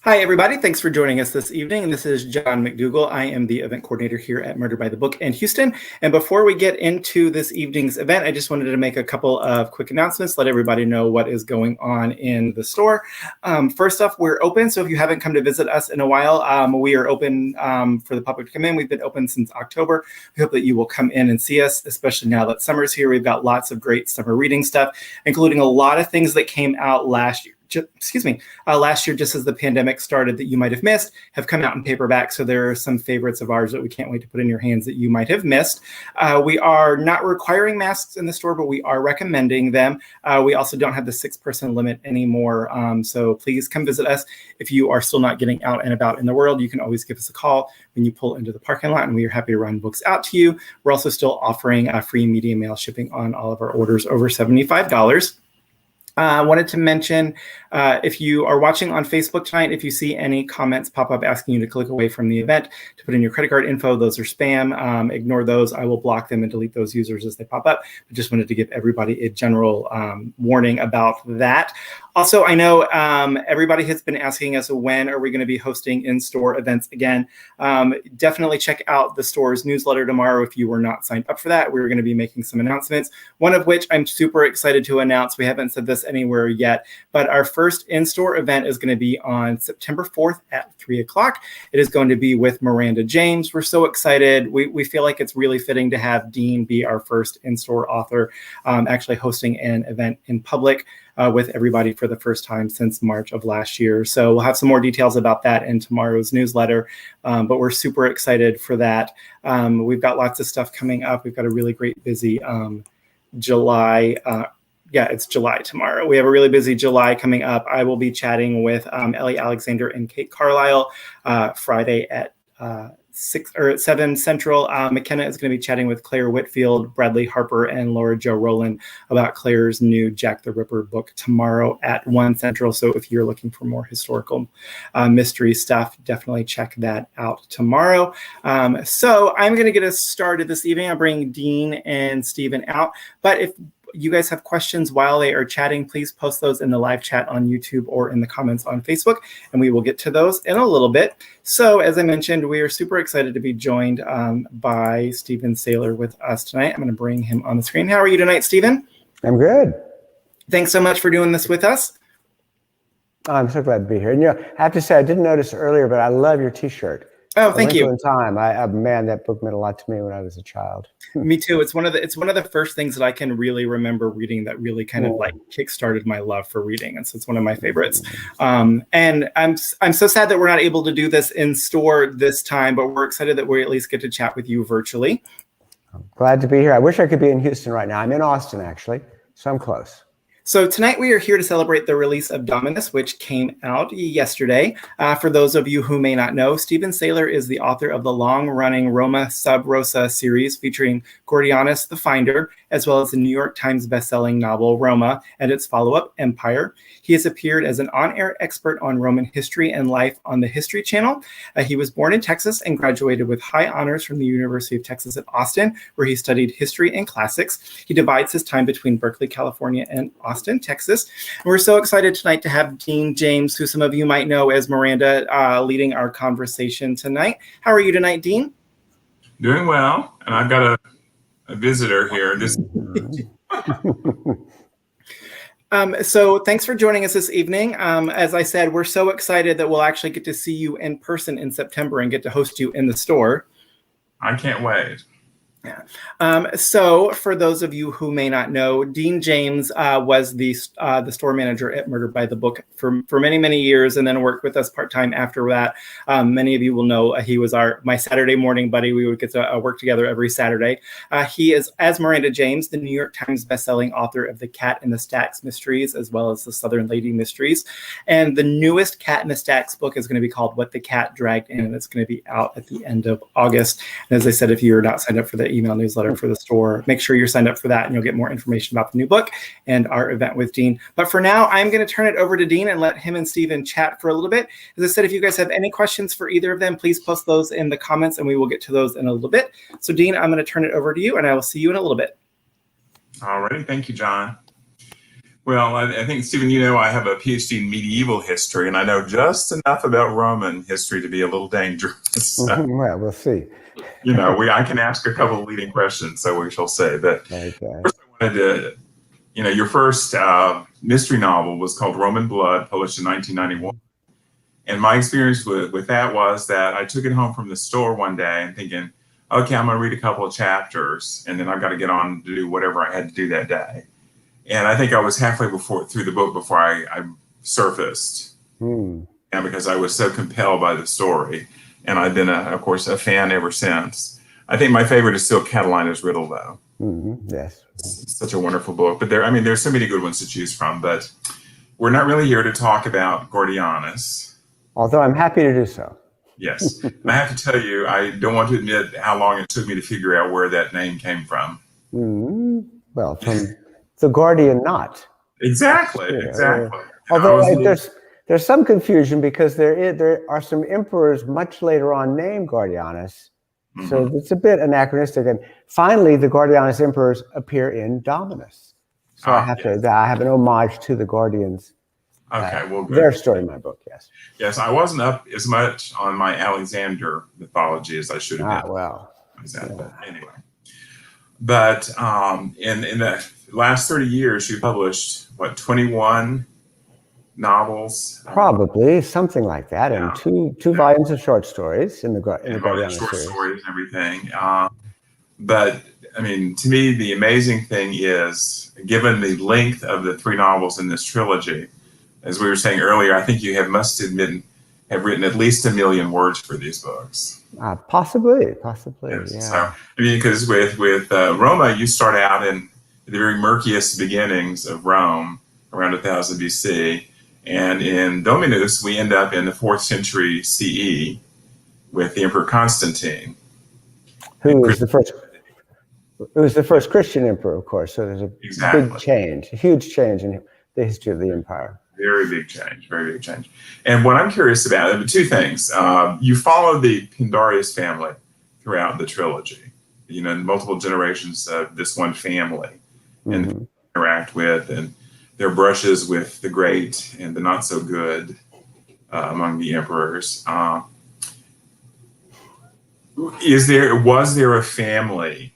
Hi, everybody. Thanks for joining us this evening. This is John McDougall. I am the event coordinator here at Murder by the Book in Houston. And before we get into this evening's event, I just wanted to make a couple of quick announcements, let everybody know what is going on in the store. First off, we're open. So if you haven't come to visit us in a while, we are open for the public to come in. We've been open since October. We hope that you will come in and see us, especially now that summer's here. We've got lots of great summer reading stuff, including a lot of things that came out last year. Last year, just as the pandemic started, that you might have missed, have come out in paperback. So there are some favorites of ours that we can't wait to put in your hands that you might have missed. We are not requiring masks in the store, but we are recommending them. We also don't have the 6-person limit anymore. So please come visit us. If you are still not getting out and about in the world, you can always give us a call when you pull into the parking lot, and we are happy to run books out to you. We're also still offering free media mail shipping on all of our orders over $75. I wanted to mention, if you are watching on Facebook tonight, if you see any comments pop up asking you to click away from the event to put in your credit card info, those are spam. Ignore those. I will block them and delete those users as they pop up. I just wanted to give everybody a general warning about that. Also, I know everybody has been asking us, when are we going to be hosting in-store events again? Definitely check out the store's newsletter tomorrow if you were not signed up for that. We're going to be making some announcements, one of which I'm super excited to announce. We haven't said this anywhere yet, but our first in-store event is going to be on September 4th at 3 o'clock. It is going to be with Miranda James. We're so excited. We feel like it's really fitting to have Dean be our first in-store author, actually hosting an event in public with everybody for the first time since March of last year. So we'll have some more details about that in tomorrow's newsletter, but we're super excited for that. We've got lots of stuff coming up. We've got a really great busy July. It's July tomorrow. We have a really busy July coming up. I will be chatting with Ellie Alexander and Kate Carlisle Friday at 7 Central. McKenna is going to be chatting with Claire Whitfield, Bradley Harper, and Laura Jo Rowland about Claire's new Jack the Ripper book tomorrow at 1 Central. So if you're looking for more historical mystery stuff, definitely check that out tomorrow. So I'm going to get us started this evening. I'll bring Dean and Stephen out. But if you guys have questions while they are chatting, please post those in the live chat on YouTube or in the comments on Facebook, and we will get to those in a little bit. So as I mentioned, we are super excited to be joined by Stephen Saylor with us tonight. I'm going to bring him on the screen. How are you tonight, Stephen? I'm good. Thanks so much for doing this with us. Oh, I'm so glad to be here. And, I have to say, I didn't notice earlier, but I love your T-shirt. Oh, thank you. In Time. Man, that book meant a lot to me when I was a child. Me too. It's one of the first things that I can really remember reading that really kind of like kickstarted my love for reading, and so it's one of my favorites. And I'm so sad that we're not able to do this in store this time, but we're excited that we at least get to chat with you virtually. I'm glad to be here. I wish I could be in Houston right now. I'm in Austin actually, so I'm close. So tonight we are here to celebrate the release of Dominus, which came out yesterday. For those of you who may not know, Stephen Saylor is the author of the long-running Roma Sub Rosa series featuring Gordianus the Finder, as well as the New York Times bestselling novel Roma and its follow-up Empire. He has appeared as an on-air expert on Roman history and life on the History Channel. He was born in Texas and graduated with high honors from the University of Texas at Austin, where he studied history and classics. He divides his time between Berkeley, California, and Austin, Texas. And we're so excited tonight to have Dean James, who some of you might know as Miranda, leading our conversation tonight. How are you tonight, Dean? Doing well, and I've got a visitor here. So thanks for joining us this evening. As I said, we're so excited that we'll actually get to see you in person in September and get to host you in the store. I can't wait. Yeah. So for those of you who may not know, Dean James was the store manager at Murder by the Book for many, many years, and then worked with us part-time after that. Many of you will know he was my Saturday morning buddy. We would get to work together every Saturday. He is, as Miranda James, the New York Times bestselling author of the Cat in the Stacks mysteries, as well as the Southern Lady mysteries. And the newest Cat in the Stacks book is going to be called What the Cat Dragged In, and it's going to be out at the end of August. And as I said, if you're not signed up for the email newsletter for the store, make sure you're signed up for that, and you'll get more information about the new book and our event with Dean. But for now, I'm going to turn it over to Dean and let him and Stephen chat for a little bit. As I said, if you guys have any questions for either of them, please post those in the comments and we will get to those in a little bit. So Dean, I'm going to turn it over to you, and I will see you in a little bit. All righty. Thank you, John. Well, I think, Stephen, I have a PhD in medieval history, and I know just enough about Roman history to be a little dangerous. Well, we'll see. I can ask a couple of leading questions, so we shall say. But Okay. first, I wanted to, your first mystery novel was called Roman Blood, published in 1991. And my experience with that was that I took it home from the store one day and thinking, okay, I'm going to read a couple of chapters, and then I've got to get on to do whatever I had to do that day. And I think I was halfway through the book before I surfaced, and because I was so compelled by the story. And I've been, of course, a fan ever since. I think my favorite is still Catalina's Riddle, though. Yes. It's such a wonderful book. But there's so many good ones to choose from. But we're not really here to talk about Gordianus. Although I'm happy to do so. Yes. And I have to tell you, I don't want to admit how long it took me to figure out where that name came from. Well, from the Gordian knot. Exactly. Although there's some confusion because there are some emperors much later on named Gordianus. So it's a bit anachronistic. And finally, the Gordianus emperors appear in Dominus. So I have an homage to the Gordians. Okay, well, good. Their story in my book, yes. Yes, I wasn't up as much on my Alexander mythology as I should have been. Well. But anyway. But in the last 30 years, you published, 21 novels? Probably, something like that, and two volumes of short stories in the Gordianus short series. Stories and everything. But, to me, the amazing thing is, given the length of the 3 novels in this trilogy, as we were saying earlier, I think you have written at least 1 million words for these books. Possibly, yes. yeah. So, because with Roma, you start out in the very murkiest beginnings of Rome, around 1000 BC. And in Dominus, we end up in the 4th century CE with the Emperor Constantine. Who was the first Christian emperor, of course. So there's a big change, a huge change in the history of the empire. Very big change. And what I'm curious about, 2 things. You follow the Pandaria family throughout the trilogy, multiple generations of this one family and interact with, and their brushes with the great and the not so good among the emperors. Was there a family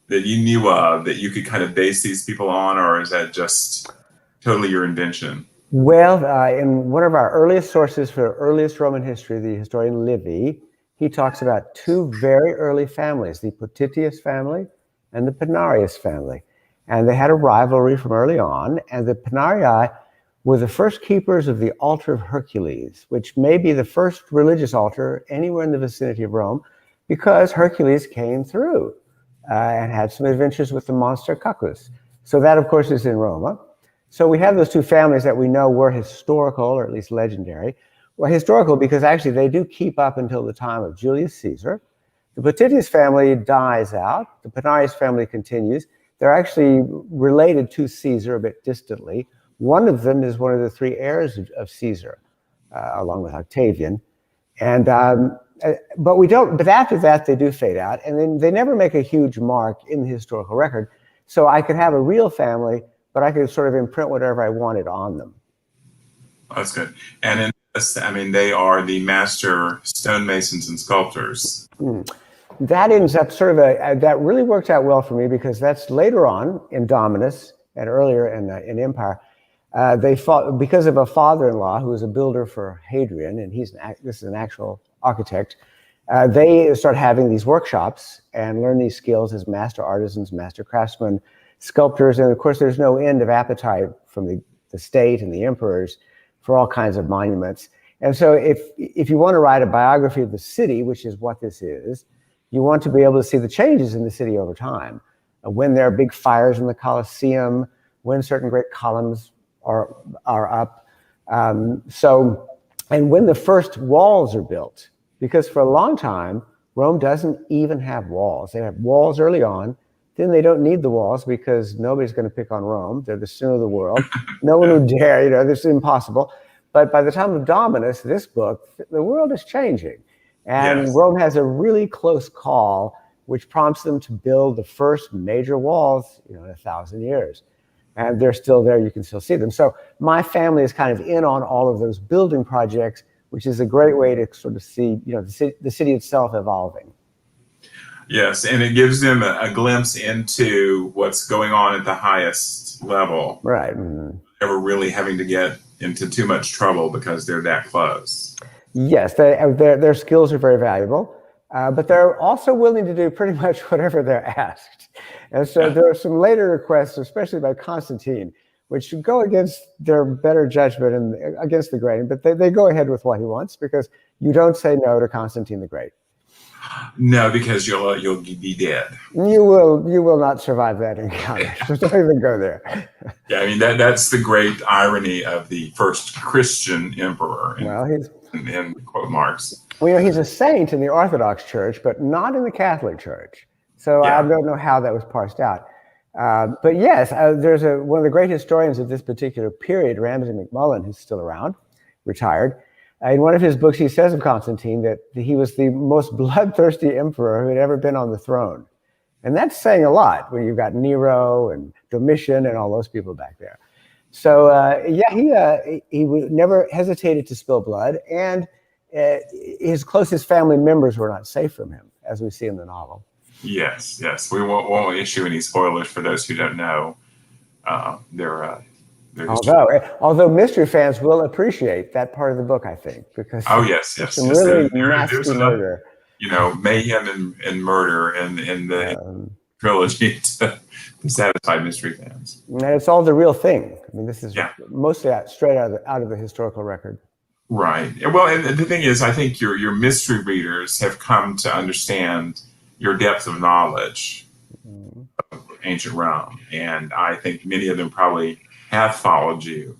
that you knew of that you could kind of base these people on, or is that just totally your invention? Well, in one of our earliest sources for earliest Roman history, the historian Livy, he talks about 2 very early families, the Potitius family and the Panarius family. And they had a rivalry from early on, and the Pandarii were the first keepers of the altar of Hercules, which may be the first religious altar anywhere in the vicinity of Rome, because Hercules came through and had some adventures with the monster Cacus. So that, of course, is in Roma. So we have those 2 families that we know were historical, or at least legendary. Well, historical because actually they do keep up until the time of Julius Caesar. The Potitius family dies out. The Panarius family continues. They're actually related to Caesar a bit distantly. One of them is one of the 3 heirs of Caesar, along with Octavian. And but after that, they do fade out, and then they never make a huge mark in the historical record. So I could have a real family, but I could sort of imprint whatever I wanted on them. That's good. And in this, they are the master stonemasons and sculptors. That ends up that really worked out well for me, because that's later on in Dominus and earlier in Empire. They fought because of a father-in-law who was a builder for Hadrian, and this is an actual architect. They start having these workshops and learn these skills as master artisans, master craftsmen, sculptors, and of course there's no end of appetite from the state and the emperors for all kinds of monuments. And so if you want to write a biography of the city, which is what this is, you want to be able to see the changes in the city over time. When there are big fires in the Colosseum, when certain great columns are up. And when the first walls are built, because for a long time, Rome doesn't even have walls. They have walls early on, then they don't need the walls because nobody's going to pick on Rome. They're the center of the world. No one would dare, this is impossible. But by the time of Dominus, this book, the world is changing. And yes. Rome has a really close call, which prompts them to build the first major walls, in 1,000 years. and they're still there. You can still see them. So my family is kind of in on all of those building projects, which is a great way to sort of see, the city itself evolving. Yes, and it gives them a glimpse into what's going on at the highest level. Right. Mm-hmm. Never really having to get into too much trouble because they're that close. Yes, their skills are very valuable, but they're also willing to do pretty much whatever they're asked. And so there are some later requests, especially by Constantine, which go against their better judgment and against the grain, but they go ahead with what he wants, because you don't say no to Constantine the Great. No, because you'll be dead. You will not survive that encounter. So don't even go there. Yeah, I mean that's the great irony of the first Christian emperor. In quote marks. Well, he's a saint in the Orthodox Church, but not in the Catholic Church. So I don't know how that was parsed out. But yes, there's one of the great historians of this particular period, Ramsay MacMullen, who's still around, retired. In one of his books, he says of Constantine that he was the most bloodthirsty emperor who had ever been on the throne. And that's saying a lot when you've got Nero and Domitian and all those people back there. So, he never hesitated to spill blood, and his closest family members were not safe from him, as we see in the novel. Yes. We won't issue any spoilers for those who don't know. Although mystery fans will appreciate that part of the book, I think, because yes, some really nasty murder. Mayhem and murder in the trilogy to satisfy mystery fans. And it's all the real thing. I mean, this is mostly straight out of the historical record. Right. Well, and the thing is, I think your mystery readers have come to understand your depth of knowledge of ancient Rome, and I think many of them probably have followed you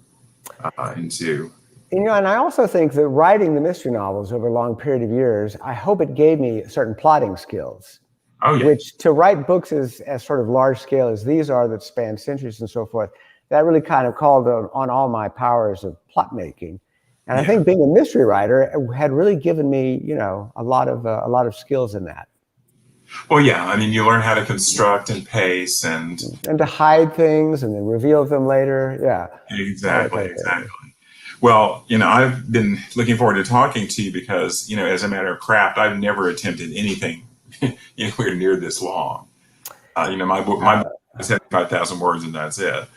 into. And I also think that writing the mystery novels over a long period of years, I hope it gave me certain plotting skills. Oh, yeah. Which, to write books as sort of large scale as these are that span centuries and so forth, that really kind of called on all my powers of plot making. And I think being a mystery writer had really given me, a lot of skills in that. Well, yeah. I mean, you learn how to construct and pace and to hide things and then reveal them later. Yeah. Exactly. Well, I've been looking forward to talking to you because, as a matter of craft, I've never attempted anything anywhere near this long. My book is 75,000 words, and that's it.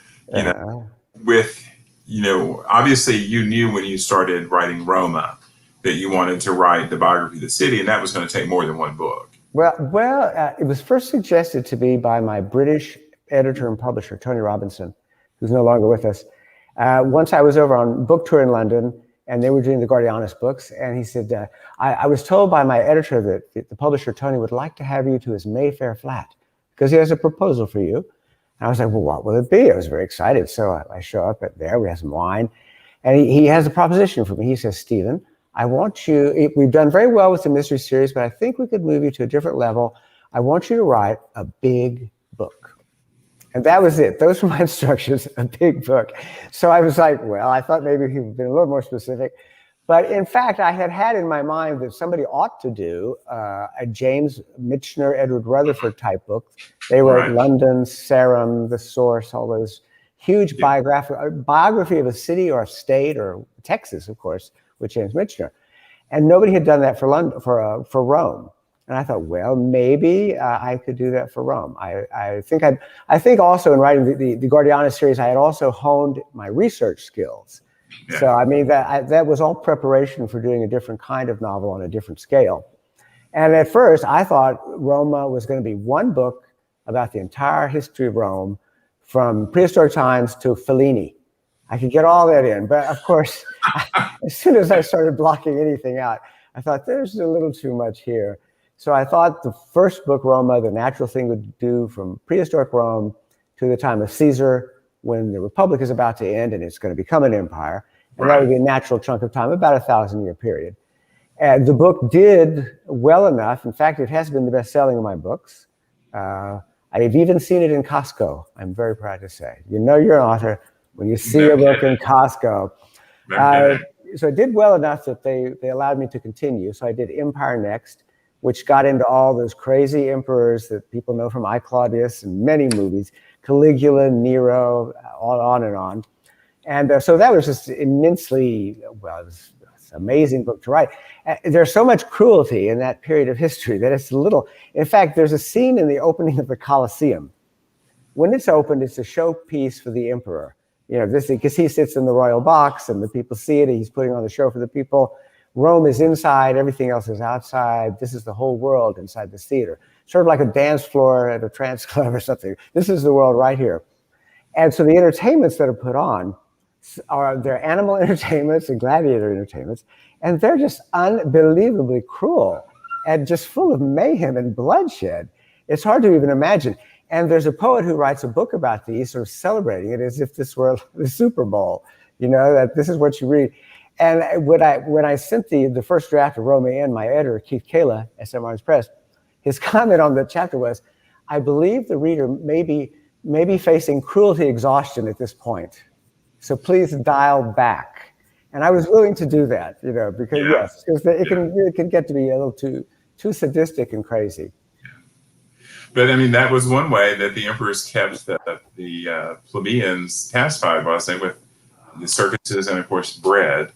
Obviously you knew when you started writing Roma that you wanted to write the biography of the city, and that was going to take more than one book. Well, it was first suggested to me by my British editor and publisher, Tony Robinson, who's no longer with us. Once I was over on book tour in London, and they were doing the Gordianus books, and he said, I was told by my editor that the publisher, Tony, would like to have you to his Mayfair flat because he has a proposal for you. And I was like, well, what will it be? I was very excited. So I show up there, we have some wine, and he has a proposition for me. He says, Stephen, I want you, we've done very well with the mystery series, but I think we could move you to a different level. I want you to write a big book. And that was it. Those were my instructions, a big book. So I was like, well, I thought maybe he would be a little more specific. But in fact, I had in my mind that somebody ought to do a James Michener, Edward Rutherford type book. They wrote London, Sarum, The Source, all those huge biography of a city or a state, or Texas, of course, with James Michener. And nobody had done that for Rome. And I thought, well, maybe I could do that for Rome. I think also in writing the Gordianus series, I had also honed my research skills. Yeah. So I mean that was all preparation for doing a different kind of novel on a different scale. And at first, I thought Roma was going to be one book about the entire history of Rome, from prehistoric times to Fellini. I could get all that in, but of course, as soon as I started blocking anything out, I thought there's a little too much here. So I thought the first book, Roma, the natural thing would do from prehistoric Rome to the time of Caesar, when the Republic is about to end and it's going to become an empire. And that would be a natural chunk of time, about 1,000-year period. And the book did well enough. In fact, it has been the best-selling of my books. I've even seen it in Costco, I'm very proud to say. You know you're an author when you see a book in Costco. So it did well enough that they allowed me to continue. So I did Empire next, which got into all those crazy emperors that people know from I, Claudius and many movies. Caligula, Nero, on and on. And so that was just immensely, well, it was an amazing book to write. There's so much cruelty in that period of history that it's little. In fact, there's a scene in the opening of the Colosseum. When it's opened, it's a showpiece for the emperor. You know, this because he sits in the royal box and the people see it. He's putting on the show for the people. Rome is inside, everything else is outside. This is the whole world inside this theater. Sort of like a dance floor at a trance club or something. This is the world right here. And so the entertainments that are put on they're animal entertainments and gladiator entertainments, and they're just unbelievably cruel and just full of mayhem and bloodshed. It's hard to even imagine. And there's a poet who writes a book about these, sort of celebrating it as if this were the Super Bowl, you know, that this is what you read. And when I sent the first draft of Roma in, my editor, Keith Kayla, at St. Martin's Press, his comment on the chapter was, I believe the reader may be facing cruelty exhaustion at this point. So please dial back. And I was willing to do that, you know, because yes, because it can get to be a little too sadistic and crazy. But I mean, that was one way that the emperors kept the plebeians pacified, was they with the circuses and of course bread,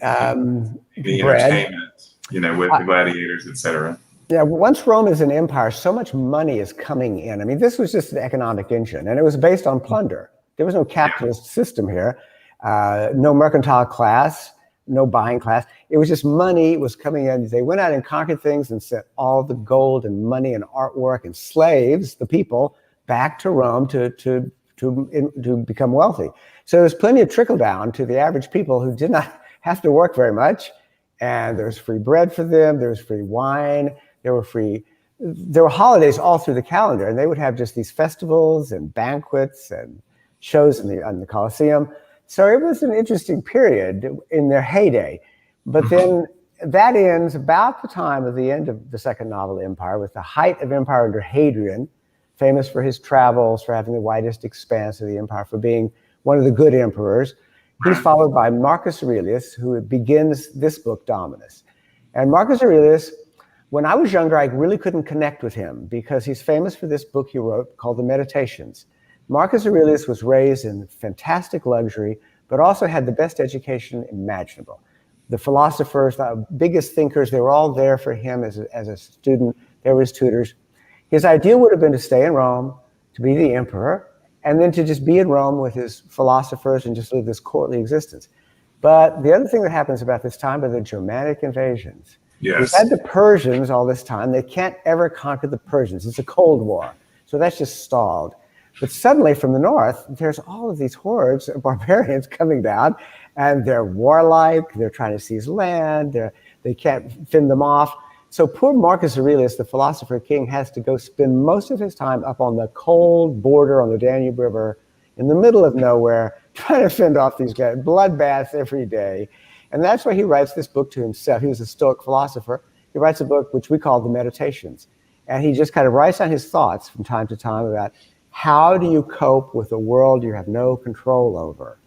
the entertainment, you know, with the gladiators, etc. Yeah, once Rome is an empire, so much money is coming in. I mean, this was just an economic engine, and it was based on plunder. There was no capitalist system here, no mercantile class, no buying class. It was just money was coming in. They went out and conquered things and sent all the gold and money and artwork and slaves, the people, back to Rome to become wealthy. So there's plenty of trickle down to the average people who did not have to work very much. And there was free bread for them. There was free wine. There were holidays all through the calendar, and they would have just these festivals and banquets and shows in the Colosseum. So it was an interesting period in their heyday. But then that ends about the time of the end of the second novel, Empire, with the height of empire under Hadrian, famous for his travels, for having the widest expanse of the empire, for being one of the good emperors. He's followed by Marcus Aurelius, who begins this book, Dominus. And Marcus Aurelius, when I was younger, I really couldn't connect with him because he's famous for this book he wrote called The Meditations. Marcus Aurelius was raised in fantastic luxury, but also had the best education imaginable. The philosophers, the biggest thinkers, they were all there for him as a student. They were his tutors. His ideal would have been to stay in Rome, to be the emperor, and then to just be in Rome with his philosophers and just live this courtly existence. But the other thing that happens about this time are the Germanic invasions. Yes. We've had the Persians all this time. They can't ever conquer the Persians. It's a Cold War. So that's just stalled. But suddenly from the north, there's all of these hordes of barbarians coming down, and they're warlike, they're trying to seize land, they can't fend them off. So poor Marcus Aurelius, the philosopher king, has to go spend most of his time up on the cold border on the Danube River in the middle of nowhere, trying to fend off these guys, bloodbaths every day. And that's why he writes this book to himself. He was a Stoic philosopher. He writes a book which we call The Meditations. And he just kind of writes down his thoughts from time to time about how do you cope with a world you have no control over?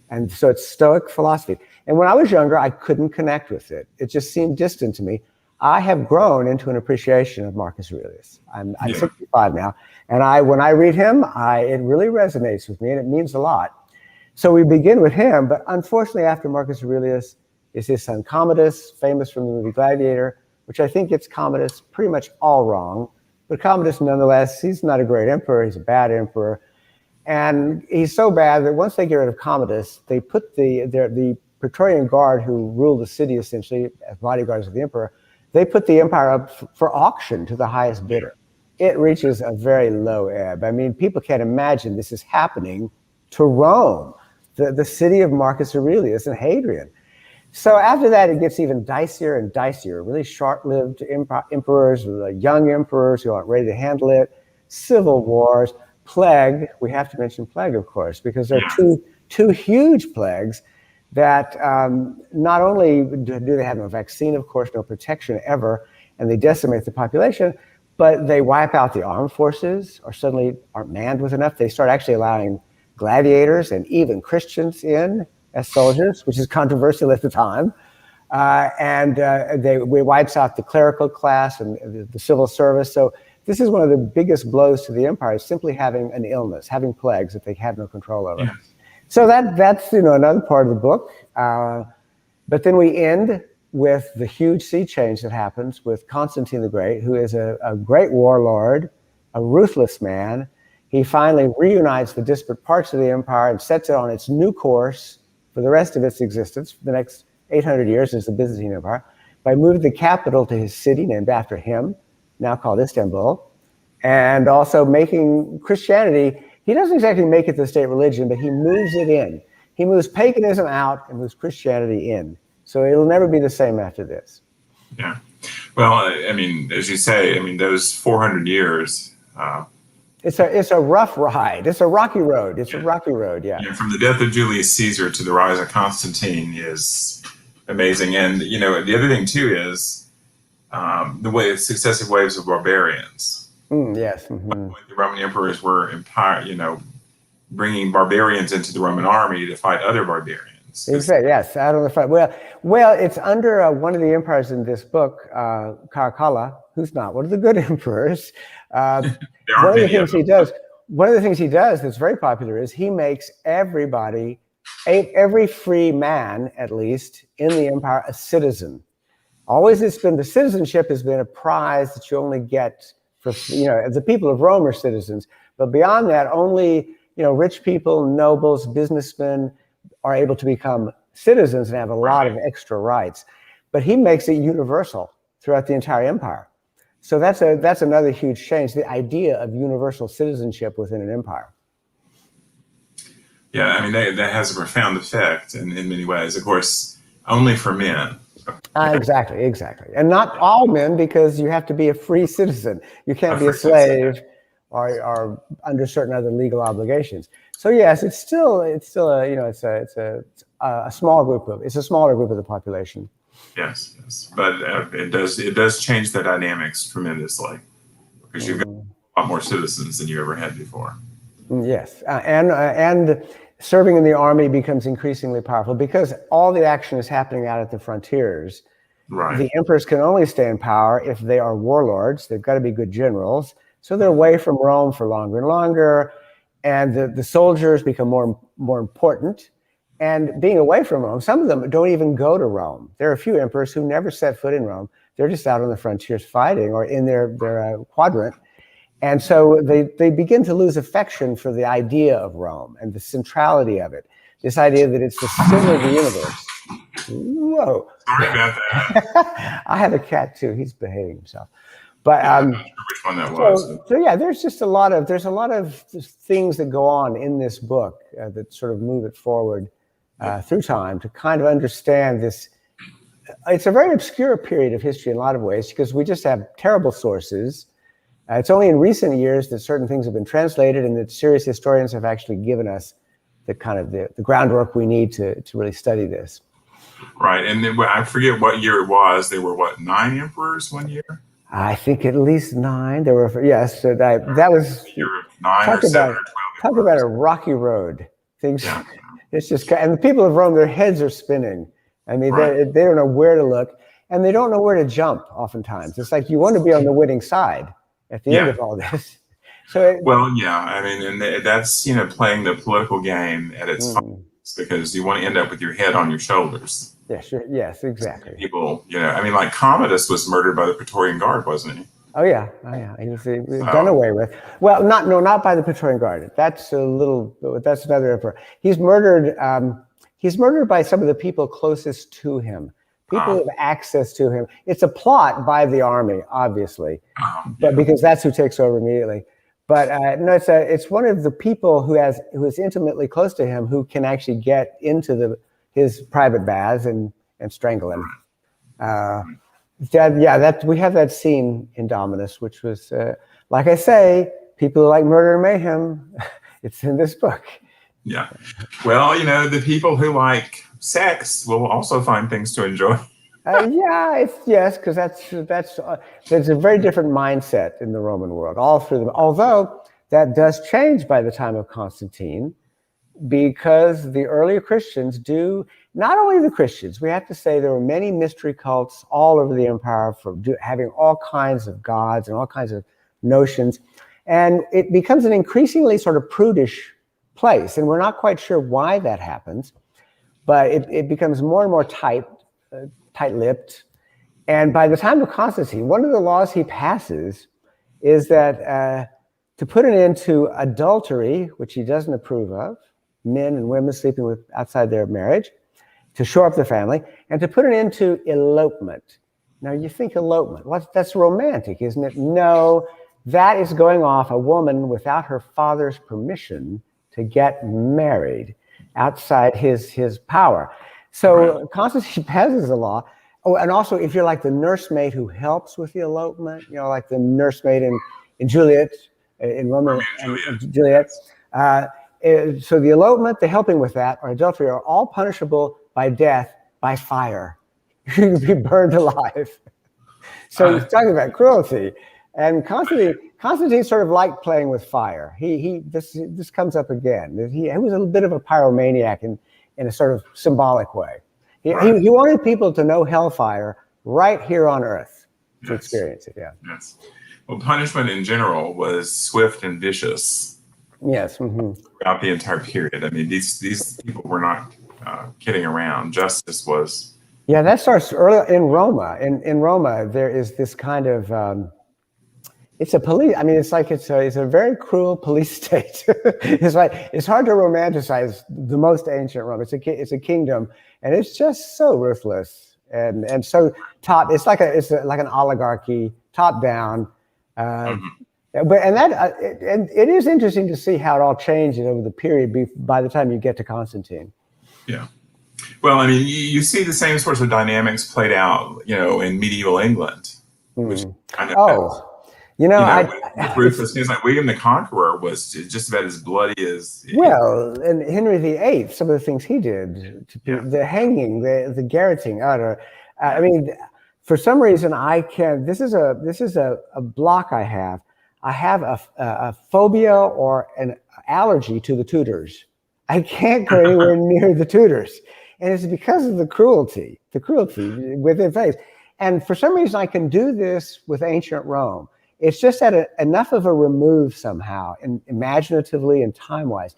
And so it's Stoic philosophy. And when I was younger, I couldn't connect with it. It just seemed distant to me. I have grown into an appreciation of Marcus Aurelius. I'm 65 now. And when I read him, it really resonates with me, and it means a lot. So we begin with him, but unfortunately after Marcus Aurelius is his son Commodus, famous from the movie Gladiator, which I think gets Commodus pretty much all wrong. But Commodus, nonetheless, he's not a great emperor. He's a bad emperor. And he's so bad that once they get rid of Commodus, they put the Praetorian Guard, who ruled the city essentially as bodyguards of the emperor, they put the empire up for auction to the highest bidder. It reaches a very low ebb. I mean, people can't imagine this is happening to Rome, the city of Marcus Aurelius and Hadrian. So after that, it gets even dicier and dicier, really short-lived emperors, young emperors who aren't ready to handle it, civil wars, plague. We have to mention plague, of course, because there are two huge plagues that not only do they have no vaccine, of course, no protection ever, and they decimate the population, but they wipe out the armed forces or suddenly aren't manned with enough. They start actually allowing gladiators and even Christians in as soldiers, which is controversial at the time. And it wipes out the clerical class and the civil service. So This is one of the biggest blows to the empire, is simply having an illness, having plagues that they have no control over. Yeah. So that's another part of the book. But then we end with the huge sea change that happens with Constantine the Great, who is a great warlord, a ruthless man. He finally reunites the disparate parts of the empire and sets it on its new course for the rest of its existence, for the next 800 years as the Byzantine Empire, by moving the capital to his city named after him, now called Istanbul, and also making Christianity, he doesn't exactly make it the state religion, but he moves it in. He moves paganism out and moves Christianity in. So it'll never be the same after this. Yeah. Well, I mean, as you say, I mean, those 400 years. It's a rough ride. It's a rocky road. It's a rocky road, yeah. From the death of Julius Caesar to the rise of Constantine is amazing. And, the other thing, too, is the successive waves of barbarians. Yes. Mm-hmm. The Roman emperors were bringing barbarians into the Roman army to fight other barbarians. Exactly. Yes, out on the front. Well, it's under one of the emperors in this book, Caracalla, who's not one of the good emperors. One of the things he does that's very popular is he makes everybody, every free man at least in the empire, a citizen. Always, the citizenship has been a prize that you only get for the people of Rome are citizens, but beyond that, only rich people, nobles, businessmen are able to become citizens and have a lot of extra rights. But he makes it universal throughout the entire empire. So that's another huge change, the idea of universal citizenship within an empire. Yeah, I mean, that has a profound effect in many ways. Of course, only for men. Exactly. And not all men, because you have to be a free citizen. You can't be a slave or under certain other legal obligations. So yes, it's still a small group it's a smaller group of the population. Yes, but it does change the dynamics tremendously, because you've got a lot more citizens than you ever had before. Yes, and serving in the army becomes increasingly powerful because all the action is happening out at the frontiers. Right. The emperors can only stay in power if they are warlords. They've got to be good generals. So they're away from Rome for longer and longer, and the soldiers become more important. And being away from Rome, some of them don't even go to Rome. There are a few emperors who never set foot in Rome. They're just out on the frontiers fighting or in their quadrant. And so they begin to lose affection for the idea of Rome and the centrality of it. This idea that it's the center of the universe. Whoa. Sorry about that. I have a cat too. He's behaving himself. But I'm not sure which one that was. So yeah, there's a lot of things that go on in this book that sort of move it forward through time to kind of understand this. It's a very obscure period of history in a lot of ways because we just have terrible sources. It's only in recent years that certain things have been translated and that serious historians have actually given us the kind of the groundwork we need to really study this. Right, and then I forget what year it was. There were 9 emperors one year? I think at least 9. There were, yes. So that was 9 or 7 or 12. Talk about a rocky road. Things. Yeah. It's just, and the people of Rome, their heads are spinning. I mean, they don't know where to look, and they don't know where to jump. Oftentimes, it's like you want to be on the winning side at the end of all this. So I mean, and that's playing the political game at its finest, because you want to end up with your head on your shoulders. Yeah, sure. Yes, exactly. People, I mean, like Commodus was murdered by the Praetorian Guard, wasn't he? Oh yeah. He was done away with. Well, not by the Praetorian Guard. That's another emperor. He's murdered. He's murdered by some of the people closest to him. People who have access to him. It's a plot by the army, obviously, but because that's who takes over immediately. But no, it's one of the people who is intimately close to him who can actually get into his private baths and strangle him. We have that scene in Dominus, which was, like I say, people who like murder and mayhem. It's in this book. Yeah. Well, the people who like sex will also find things to enjoy. Because that's there's a very different mindset in the Roman world, all through them. Although that does change by the time of Constantine, because the earlier Christians not only the Christians, we have to say there were many mystery cults all over the empire for having all kinds of gods and all kinds of notions. And it becomes an increasingly sort of prudish place. And we're not quite sure why that happens, but it becomes more and more tight-lipped. And by the time of Constantine, one of the laws he passes is that to put an end to adultery, which he doesn't approve of, men and women sleeping with outside their marriage, to shore up the family, and to put an end to elopement. Now you think elopement, that's romantic, isn't it? No, that is going off a woman without her father's permission to get married outside his power. So Constantine passes a law. Oh, and also if you're like the nursemaid who helps with the elopement, you know, like the nursemaid in Juliet, in Romeo and Juliet. So the elopement, the helping with that, or adultery are all punishable by death, by fire. You'd be burned alive. So he's talking about cruelty. And Constantine sort of liked playing with fire. This comes up again. He was a bit of a pyromaniac in a sort of symbolic way. He wanted people to know hellfire right here on earth to experience it. Yeah. Yes. Well, punishment in general was swift and vicious. Yes. Throughout the entire period. I mean, these people were not kidding around. Justice was. Yeah, that starts early in Roma. In Roma, there is this kind of. It's a police. I mean, it's a very cruel police state. It's hard to romanticize the most ancient Rome. It's a kingdom, and it's just so ruthless and so top. It's like an oligarchy, top down. But it is interesting to see how it all changes over the period by the time you get to Constantine. Yeah. Well, I mean, you see the same sorts of dynamics played out, you know, in medieval England, which kind of. With ruthless things like William the Conqueror was just about as bloody as. Well, and Henry VIII, some of the things he did, the hanging, the garroting. I mean, for some reason, I can't. This is a block I have. I have a phobia or an allergy to the Tudors. I can't go anywhere near the Tudors, and it's because of the cruelty with their face. And for some reason, I can do this with ancient Rome. It's just at enough of a remove somehow, and imaginatively and time-wise.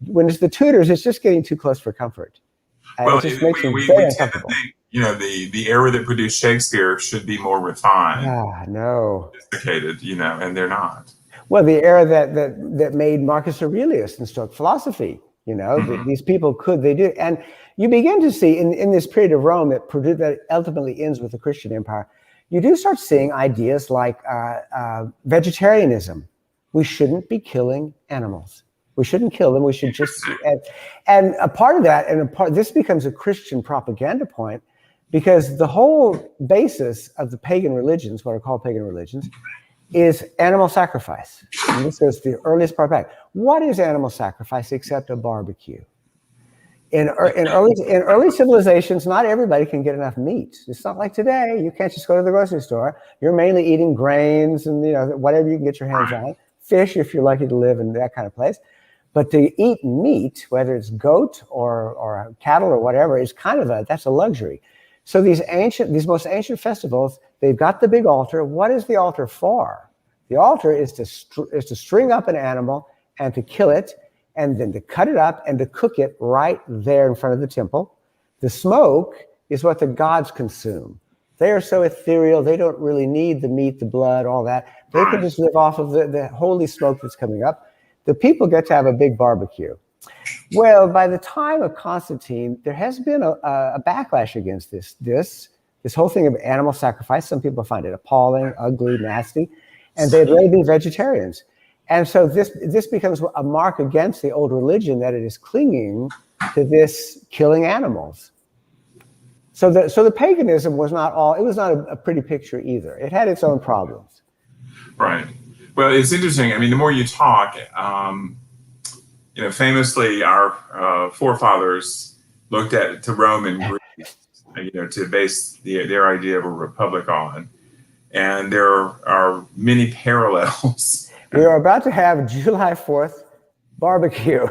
When it's the Tudors, it's just getting too close for comfort. Well, it just makes me we very tend to uncomfortable. think, you know, the era that produced Shakespeare should be more refined, no, sophisticated, you know, and they're not. Well, the era that made Marcus Aurelius instruct philosophy, you know, these people they do, and you begin to see in this period of Rome that ultimately ends with the Christian Empire. You do start seeing ideas like vegetarianism. We shouldn't be killing animals. We shouldn't kill them. We should just. And a part of that, this becomes a Christian propaganda point, because the whole basis of the pagan religions, what are called pagan religions, is animal sacrifice. And this goes to the earliest part back. What is animal sacrifice except a barbecue? In early civilizations, not everybody can get enough meat. It's not like today. You can't just go to the grocery store. You're mainly eating grains and, you know, whatever you can get your hands on. Fish, if you're lucky to live in that kind of place. But to eat meat, whether it's goat or cattle or whatever, is kind of that's a luxury. So these most ancient festivals, they've got the big altar. What is the altar for? The altar is to string up an animal and to kill it, and then to cut it up and to cook it right there in front of the temple. The smoke is what the gods consume. They are so ethereal, they don't really need the meat, the blood, all that. They can just live off of the holy smoke that's coming up. The people get to have a big barbecue. Well, by the time of Constantine, there has been a backlash against this whole thing of animal sacrifice. Some people find it appalling, ugly, nasty, and they'd rather be vegetarians. And so this becomes a mark against the old religion, that it is clinging to this killing animals. So the paganism was not a pretty picture either. It had its own problems. Right. Well, it's interesting. I mean, the more you talk, you know, famously our forefathers looked to Rome and Greece, you know, to base their idea of a republic on. And there are many parallels. We are about to have July 4th barbecue.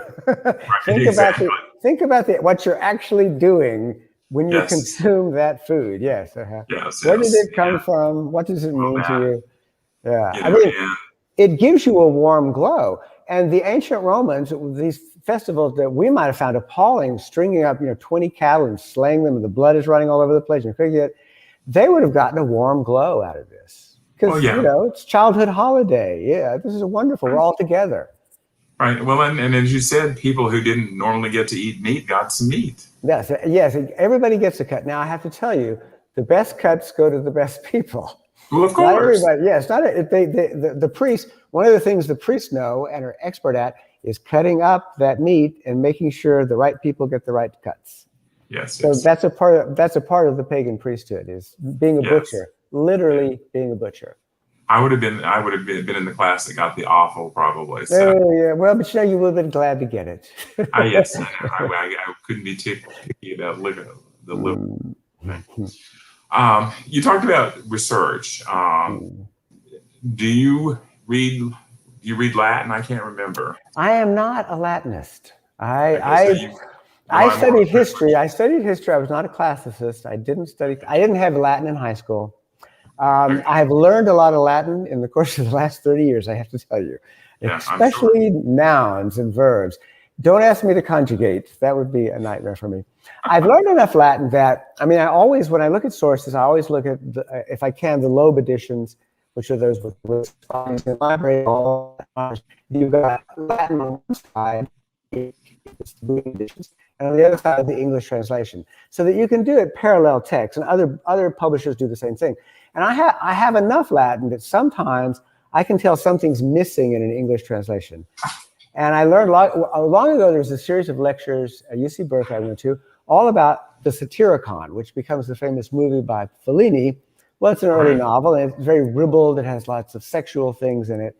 Think about what you're actually doing when you consume that food. Yes. Where did it come from? What does it mean to you? Yeah. it gives you a warm glow. And the ancient Romans, these festivals that we might have found appalling, stringing up 20 cattle and slaying them, and the blood is running all over the place, and cooking it, they would have gotten a warm glow out of this. Because, it's childhood holiday. Yeah, this is wonderful. We're all together. Right. Well, and as you said, people who didn't normally get to eat meat got some meat. Yes, everybody gets a cut. Now, I have to tell you, the best cuts go to the best people. Well, of course. Not everybody. Yes, the priest. One of the things the priests know and are expert at is cutting up that meat and making sure the right people get the right cuts. Yes. So that's a part of the pagan priesthood, is being a butcher, literally being a butcher. I would have been in the class that got the offal, probably. So. Oh yeah, well, but you would have been glad to get it. Yes, I couldn't be too picky about the liver. You talked about research. Do you read Latin? I can't remember. I am not a Latinist. I studied history. I was not a classicist. I didn't have Latin in high school. I have learned a lot of Latin in the course of the last 30 years, I have to tell you, especially nouns and verbs. Don't ask me to conjugate. That would be a nightmare for me. I've learned enough Latin that, when I look at sources, I always look at, if I can, the Loeb editions, which are those with the library. You've got Latin on one side, it's the Loeb editions, and on the other side, the English translation, so that you can do it parallel text, and other publishers do the same thing. And I have enough Latin that sometimes I can tell something's missing in an English translation. And I learned long ago, there was a series of lectures at UC Berkeley I went to, all about the Satyricon, which becomes the famous movie by Fellini. Well, it's an early novel, and it's very ribald. It has lots of sexual things in it.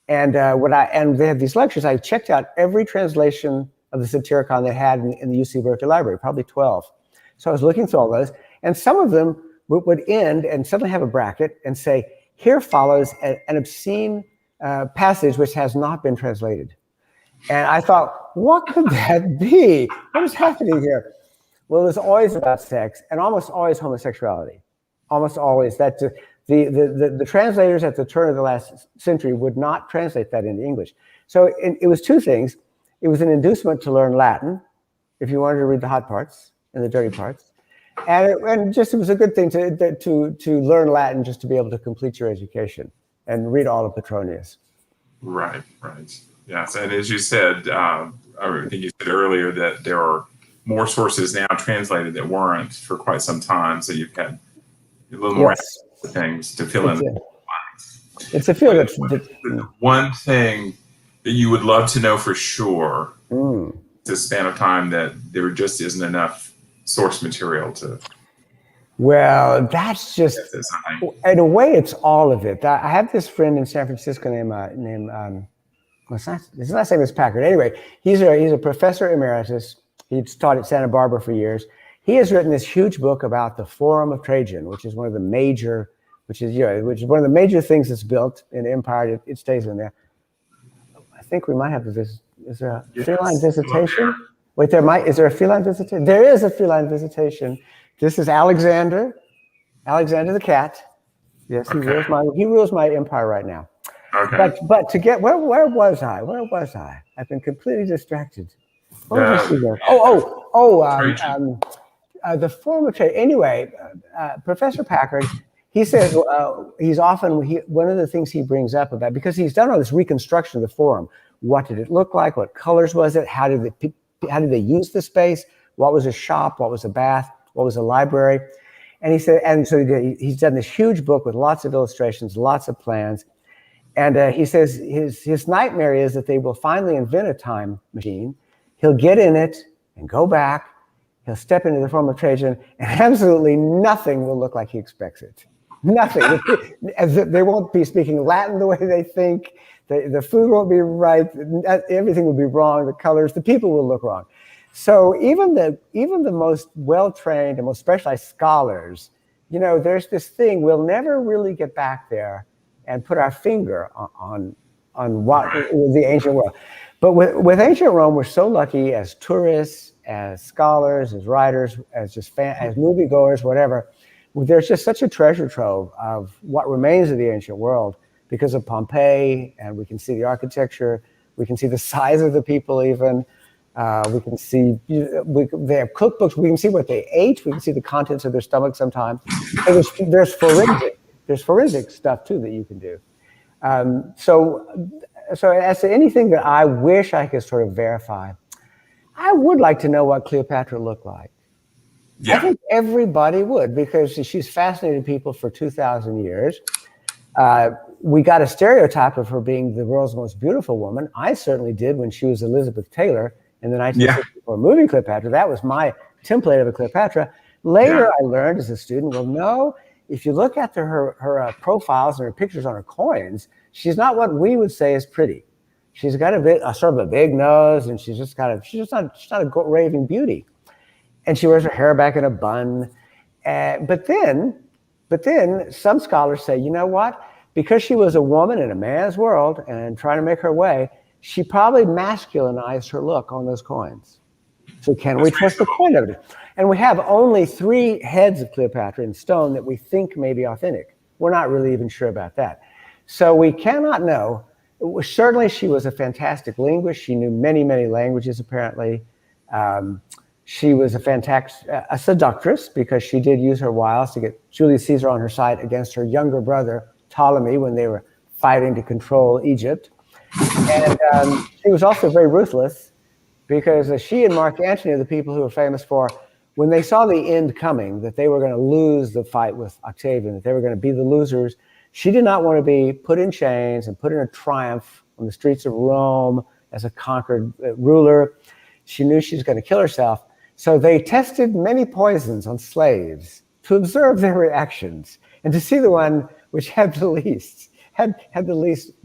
And they had these lectures. I checked out every translation of the Satyricon they had in the UC Berkeley library, probably 12. So I was looking through all those, and some of them would end and suddenly have a bracket and say, here follows an obscene passage which has not been translated. And I thought, what could that be? What is happening here? Well, it was always about sex and almost always homosexuality. Almost always. That the translators at the turn of the last century would not translate that into English. So it was two things. It was an inducement to learn Latin, if you wanted to read the hot parts and the dirty parts. And it was a good thing to learn Latin, just to be able to complete your education and read all of Petronius. Right. Yes, and as you said, I think you said earlier that there are more sources now translated that weren't for quite some time. So you've had a little more things to fill in the blanks. It's a field that's one thing that you would love to know for sure. This span of time that there just isn't enough source material to. Well, that's just, in a way, it's all of it. I have this friend in San Francisco named his last name is Packard. Anyway, he's a professor emeritus. He's taught at Santa Barbara for years. He has written this huge book about the Forum of Trajan, which is one of the major things that's built in the empire. It stays in there. I think we might have this. Is there a feline visitation? Wait, is there a feline visitation? There is a feline visitation. This is Alexander the cat. Yes, he rules my empire right now. Okay. But to get where was I? I've been completely distracted. The Forum of Trajan. Anyway, Professor Packard, he says one of the things he brings up about, because he's done all this reconstruction of the Forum. What did it look like? What colors was it? How did they use the space? What was a shop? What was a bath? What was a library? And he said, and so he's done this huge book with lots of illustrations, lots of plans. And he says his nightmare is that they will finally invent a time machine. He'll get in it and go back. He'll step into the Forum of Trajan, and absolutely nothing will look like he expects it. Nothing. They won't be speaking Latin the way they think. The food won't be right. Everything will be wrong. The colors, the people will look wrong. So even the most well-trained and most specialized scholars, there's this thing, we'll never really get back there and put our finger on what the ancient world. But with ancient Rome, we're so lucky as tourists, as scholars, as writers, as moviegoers, whatever. There's just such a treasure trove of what remains of the ancient world because of Pompeii, and we can see the architecture. We can see the size of the people even. We can see, they have cookbooks. We can see what they ate. We can see the contents of their stomach sometimes. And there's forensic stuff too that you can do. So as to anything that I wish I could sort of verify, I would like to know what Cleopatra looked like. Yeah. I think everybody would, because she's fascinated people for 2,000 years. We got a stereotype of her being the world's most beautiful woman. I certainly did when she was Elizabeth Taylor in the 1964 movie Cleopatra. That was my template of a Cleopatra. Later, I learned as a student, well, no, if you look at her profiles and her pictures on her coins, she's not what we would say is pretty. She's got sort of a big nose, and she's not a raving beauty. And she wears her hair back in a bun. But then some scholars say, you know what? Because she was a woman in a man's world and trying to make her way, she probably masculinized her look on those coins. So can we trust the coin evidence? And we have only 3 heads of Cleopatra in stone that we think may be authentic. We're not really even sure about that. So we cannot know. Certainly she was a fantastic linguist. She knew many, many languages, apparently. She was a seductress, because she did use her wiles to get Julius Caesar on her side against her younger brother, Ptolemy, when they were fighting to control Egypt. And she was also very ruthless, because she and Mark Antony are the people who are famous for, when they saw the end coming, that they were going to lose the fight with Octavian, that they were going to be the losers. She did not want to be put in chains and put in a triumph on the streets of Rome as a conquered ruler. She knew she was going to kill herself. So they tested many poisons on slaves to observe their reactions and to see the one which had the least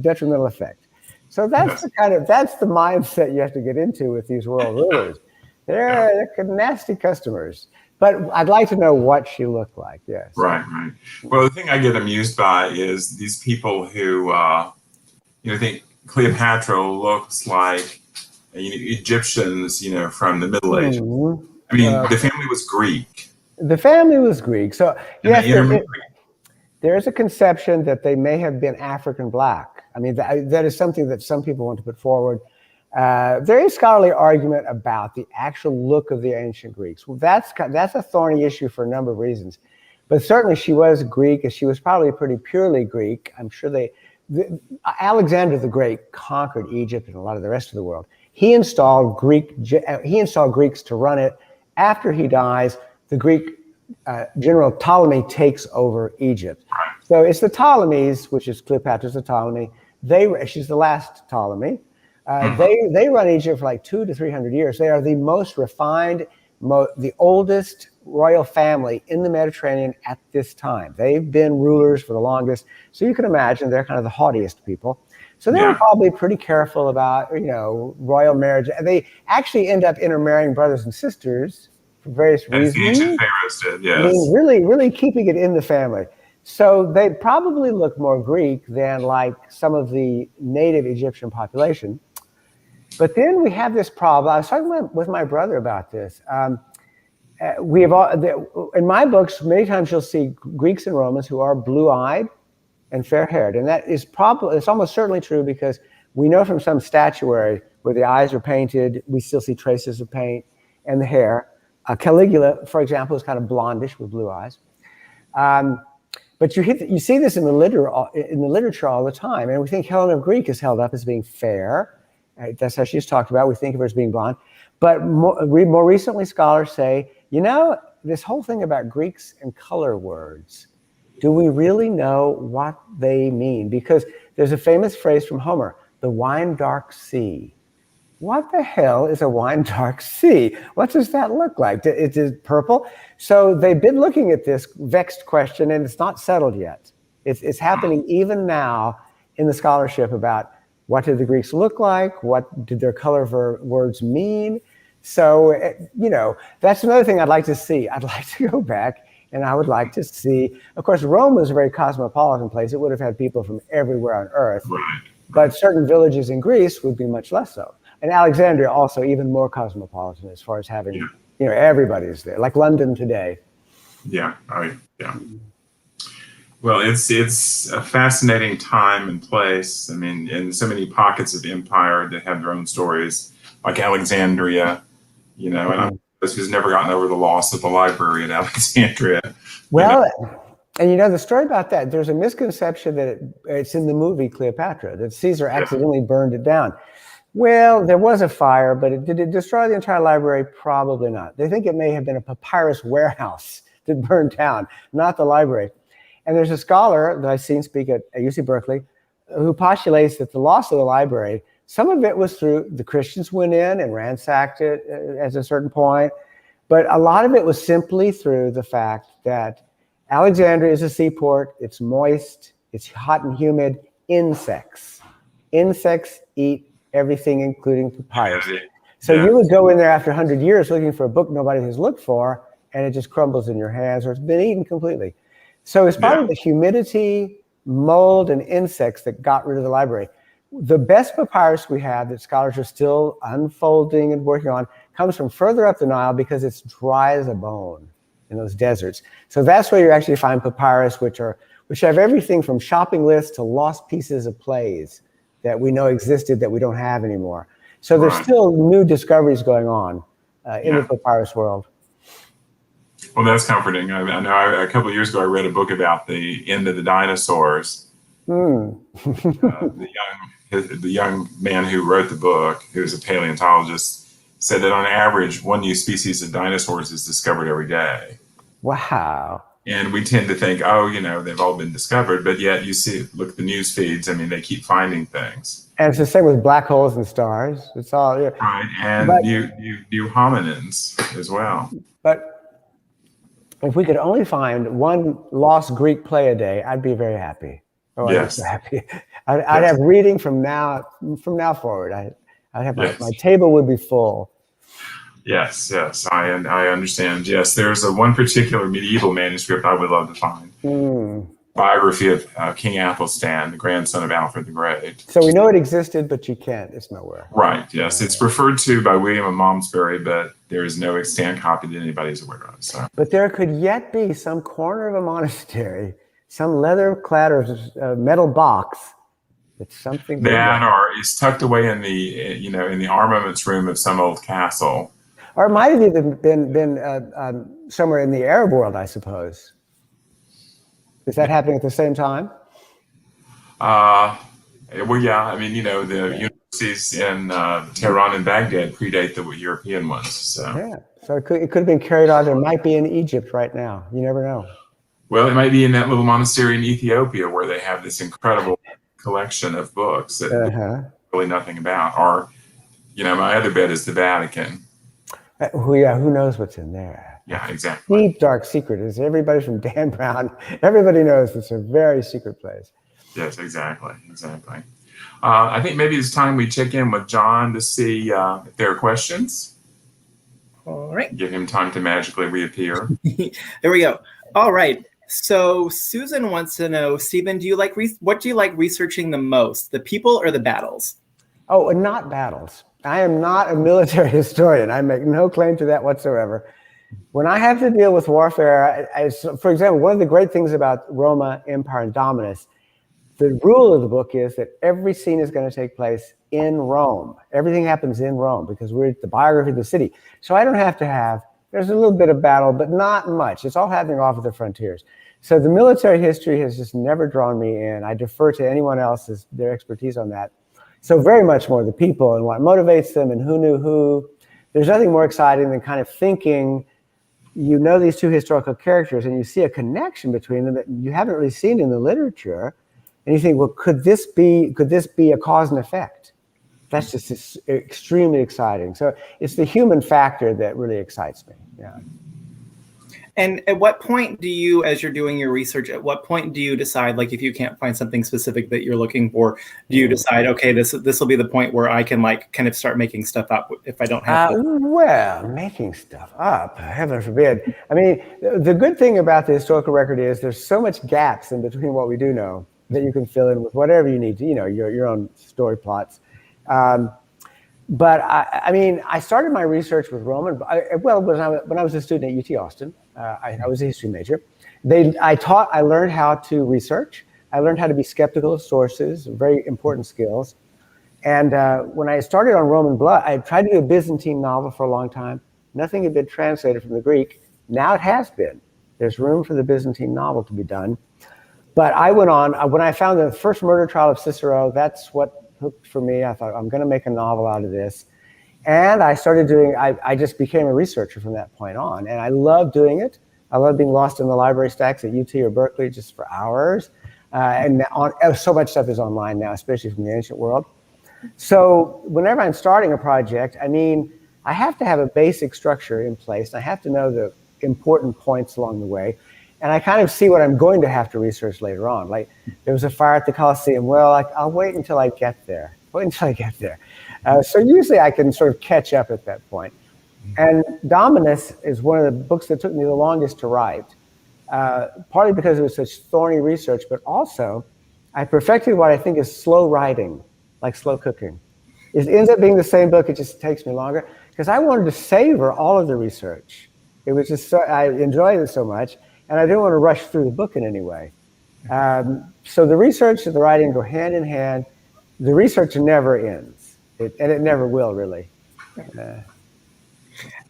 detrimental effect. So that's that's the mindset you have to get into with these world rulers. They're nasty customers. But I'd like to know what she looked like. Yes. Right. Well, the thing I get amused by is these people who think Cleopatra looks like Egyptians, from the Middle Ages. Mm-hmm. I mean, the family was Greek. The family was Greek. So yes, there's a conception that they may have been African black. I mean, that is something that some people want to put forward. There is scholarly argument about the actual look of the ancient Greeks. Well, that's a thorny issue for a number of reasons. But certainly she was Greek, and she was probably pretty purely Greek. I'm sure Alexander the Great conquered Egypt and a lot of the rest of the world. He installed Greeks to run it. After he dies, the Greek general Ptolemy takes over Egypt. So it's the Ptolemies, which is Cleopatra's a Ptolemy. She's the last Ptolemy. They run Egypt for like 200 to 300 years. They are the most refined, the oldest royal family in the Mediterranean at this time. They've been rulers for the longest. So you can imagine they're kind of the haughtiest people. So they were probably pretty careful about, royal marriage. And they actually end up intermarrying brothers and sisters for various reasons. The ancient pharaohs did, yes. I mean, really, really keeping it in the family. So they probably look more Greek than like some of the native Egyptian population. But then we have this problem. I was talking with my brother about this. In my books, many times you'll see Greeks and Romans who are blue-eyed and fair-haired. And that is it's almost certainly true, because we know from some statuary where the eyes are painted, we still see traces of paint, and the hair. Caligula, for example, is kind of blondish with blue eyes. But you see this in the literature all the time. And we think Helena of Greek is held up as being fair. That's how she's talked about. We think of her as being blonde. But more recently, scholars say, this whole thing about Greeks and color words, do we really know what they mean? Because there's a famous phrase from Homer, the wine dark sea. What the hell is a wine dark sea? What does that look like? Is it purple? So they've been looking at this vexed question, and it's not settled yet. It's happening even now in the scholarship about what did the Greeks look like? What did their color words mean? So, that's another thing I'd like to see. I'd like to go back, and I would like to see, of course, Rome was a very cosmopolitan place. It would have had people from everywhere on earth. Right. But certain villages in Greece would be much less so. And Alexandria also even more cosmopolitan as far as having, everybody's there, like London today. Yeah. Well, it's a fascinating time and place. I mean, in so many pockets of empire that have their own stories, like Alexandria, and I'm this who's never gotten over the loss of the library at Alexandria. Well, and the story about that, there's a misconception that it's in the movie Cleopatra, that Caesar accidentally burned it down. Well, there was a fire, but did it destroy the entire library? Probably not. They think it may have been a papyrus warehouse that burned down, not the library. And there's a scholar that I've seen speak at UC Berkeley who postulates that the loss of the library, some of it was through the Christians went in and ransacked it at a certain point, but a lot of it was simply through the fact that Alexandria is a seaport, it's moist, it's hot and humid, insects. Insects eat everything, including papyrus. So you would go in there after 100 years looking for a book nobody has looked for, and it just crumbles in your hands, or it's been eaten completely. So it's probably the humidity, mold, and insects that got rid of the library. The best papyrus we have that scholars are still unfolding and working on comes from further up the Nile because it's dry as a bone in those deserts. So that's where you actually find papyrus, which have everything from shopping lists to lost pieces of plays that we know existed that we don't have anymore. So there's still new discoveries going on in the papyrus world. Well, that's comforting. I know a couple of years ago I read a book about the end of the dinosaurs. The young man who wrote the book, who was a paleontologist, said that on average, one new species of dinosaurs is discovered every day. Wow. And we tend to think, they've all been discovered, but yet look at the news feeds. I mean, they keep finding things. And it's the same with black holes and stars. It's all right, and new hominins as well. But if we could only find one lost Greek play a day, I'd be very happy. Oh, yes. I'd be happy. I'd have reading from now forward. I'd have my table would be full. Yes, I understand. Yes, there's one particular medieval manuscript I would love to find. Biography of King Athelstan, the grandson of Alfred the Great. So we know it existed, but it's nowhere. Right, yes. It's referred to by William of Malmesbury, but there is no extant copy that anybody's aware of. So. But there could yet be some corner of a monastery, some leather-clad or metal box. It's something it's tucked away in the armaments room of some old castle. Or it might have even been somewhere in the Arab world, I suppose. Is that happening at the same time? Well, yeah. I mean, the universities in Tehran and Baghdad predate the European ones. So it could have been carried on. It might be in Egypt right now. You never know. Well, it might be in that little monastery in Ethiopia where they have this incredible collection of books that really nothing about. Or, my other bet is the Vatican. Who knows what's in there? Yeah, exactly. Deep, dark secret. Is everybody from Dan Brown? Everybody knows it's a very secret place. Yes, exactly. I think maybe it's time we check in with John to see if there are questions. All right. Give him time to magically reappear. There we go. All right. So Susan wants to know, Stephen, what do you like researching the most, the people or the battles? Oh, not battles. I am not a military historian. I make no claim to that whatsoever. When I have to deal with warfare, for example, one of the great things about Roma, Empire, and Dominus, the rule of the book is that every scene is going to take place in Rome. Everything happens in Rome because we're the biography of the city. So I don't have to there's a little bit of battle, but not much. It's all happening off of the frontiers. So the military history has just never drawn me in. I defer to anyone else's, their expertise on that. So very much more the people and what motivates them and who knew who. There's nothing more exciting than kind of thinking, these two historical characters and you see a connection between them that you haven't really seen in the literature. And you think, well, could this be a cause and effect? That's just extremely exciting. So it's the human factor that really excites me. Yeah. And at what point do you, as you're doing your research, at what point do you decide, like if you can't find something specific that you're looking for, do you decide, okay, this will be the point where I can kind of start making stuff up if I don't have to? Well, making stuff up, heaven forbid. I mean, the good thing about the historical record is there's so much gaps in between what we do know that you can fill in with whatever you need to, your own story plots. But I started my research with Roman. When I was a student at UT Austin, I was a history major. I learned how to research. I learned how to be skeptical of sources, very important skills. And when I started on Roman Blood, I tried to do a Byzantine novel for a long time. Nothing had been translated from the Greek. Now it has been. There's room for the Byzantine novel to be done. But I went on, when I found the first murder trial of Cicero, that's what hooked for me. I thought, I'm going to make a novel out of this. And I started doing, I just became a researcher from that point on. And I love doing it. I love being lost in the library stacks at UT or Berkeley just for hours. So much stuff is online now, especially from the ancient world. So whenever I'm starting a project, I mean, I have to have a basic structure in place. I have to know the important points along the way. And I kind of see what I'm going to have to research later on. Like, there was a fire at the Colosseum. Well, I'll wait until I get there. So usually I can sort of catch up at that point. And Dominus is one of the books that took me the longest to write, partly because it was such thorny research, but also I perfected what I think is slow writing, like slow cooking. It ends up being the same book, it just takes me longer, because I wanted to savor all of the research. It was just I enjoyed it so much, and I didn't want to rush through the book in any way. So the research and the writing go hand in hand. The research never ends, and it never will, really.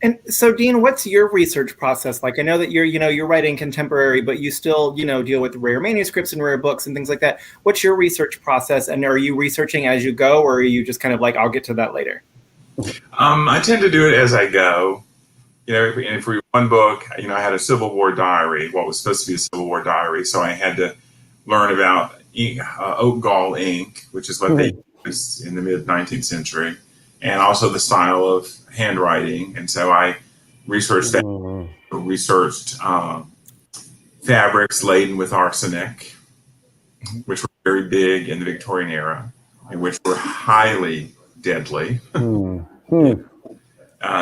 And so, Dean, what's your research process like? I know that you're writing contemporary, but you still, deal with rare manuscripts and rare books and things like that. What's your research process? And are you researching as you go, or are you just kind of like, I'll get to that later? I tend to do it as I go. If we read one book, I had a Civil War diary, what was supposed to be a Civil War diary. So I had to learn about oak gall ink, which is what they used in the mid 19th century, and also the style of handwriting. And so I researched that, researched fabrics laden with arsenic, which were very big in the Victorian era, and which were highly deadly.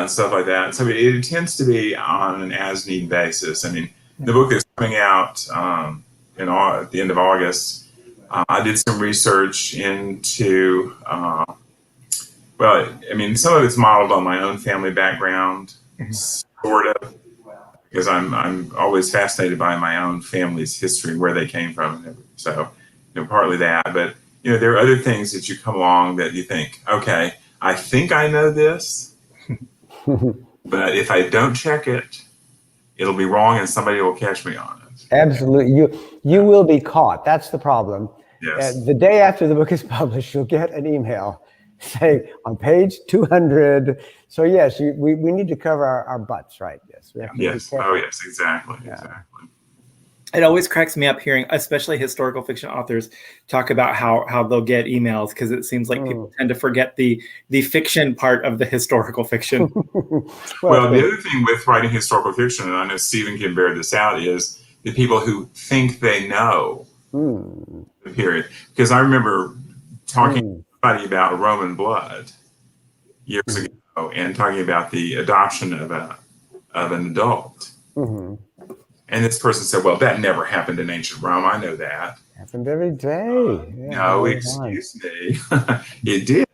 Stuff like that. So it tends to be on an as-need basis. I mean, the book is coming out at the end of August. I did some research into, some of it's modeled on my own family background, sort of, because I'm always fascinated by my own family's history, where they came from. So, partly that. But, there are other things that you come along that you think, okay, I think I know this. But if I don't check it, it'll be wrong and somebody will catch me on it. Absolutely. You will be caught. That's the problem. Yes. The day after the book is published, you'll get an email saying on page 200. So yes, we need to cover our butts, right? Yes. Yes. Oh, yes, exactly. Yeah. Exactly. It always cracks me up hearing, especially historical fiction authors, talk about how they'll get emails, because it seems like people tend to forget the fiction part of the historical fiction. Well, the other thing with writing historical fiction, and I know Stephen can bear this out, is the people who think they know the period. Because I remember talking to somebody about Roman Blood years ago, and talking about the adoption of an adult. And this person said, well, that never happened in ancient Rome. I know that. Happened every day. No, excuse me. It did.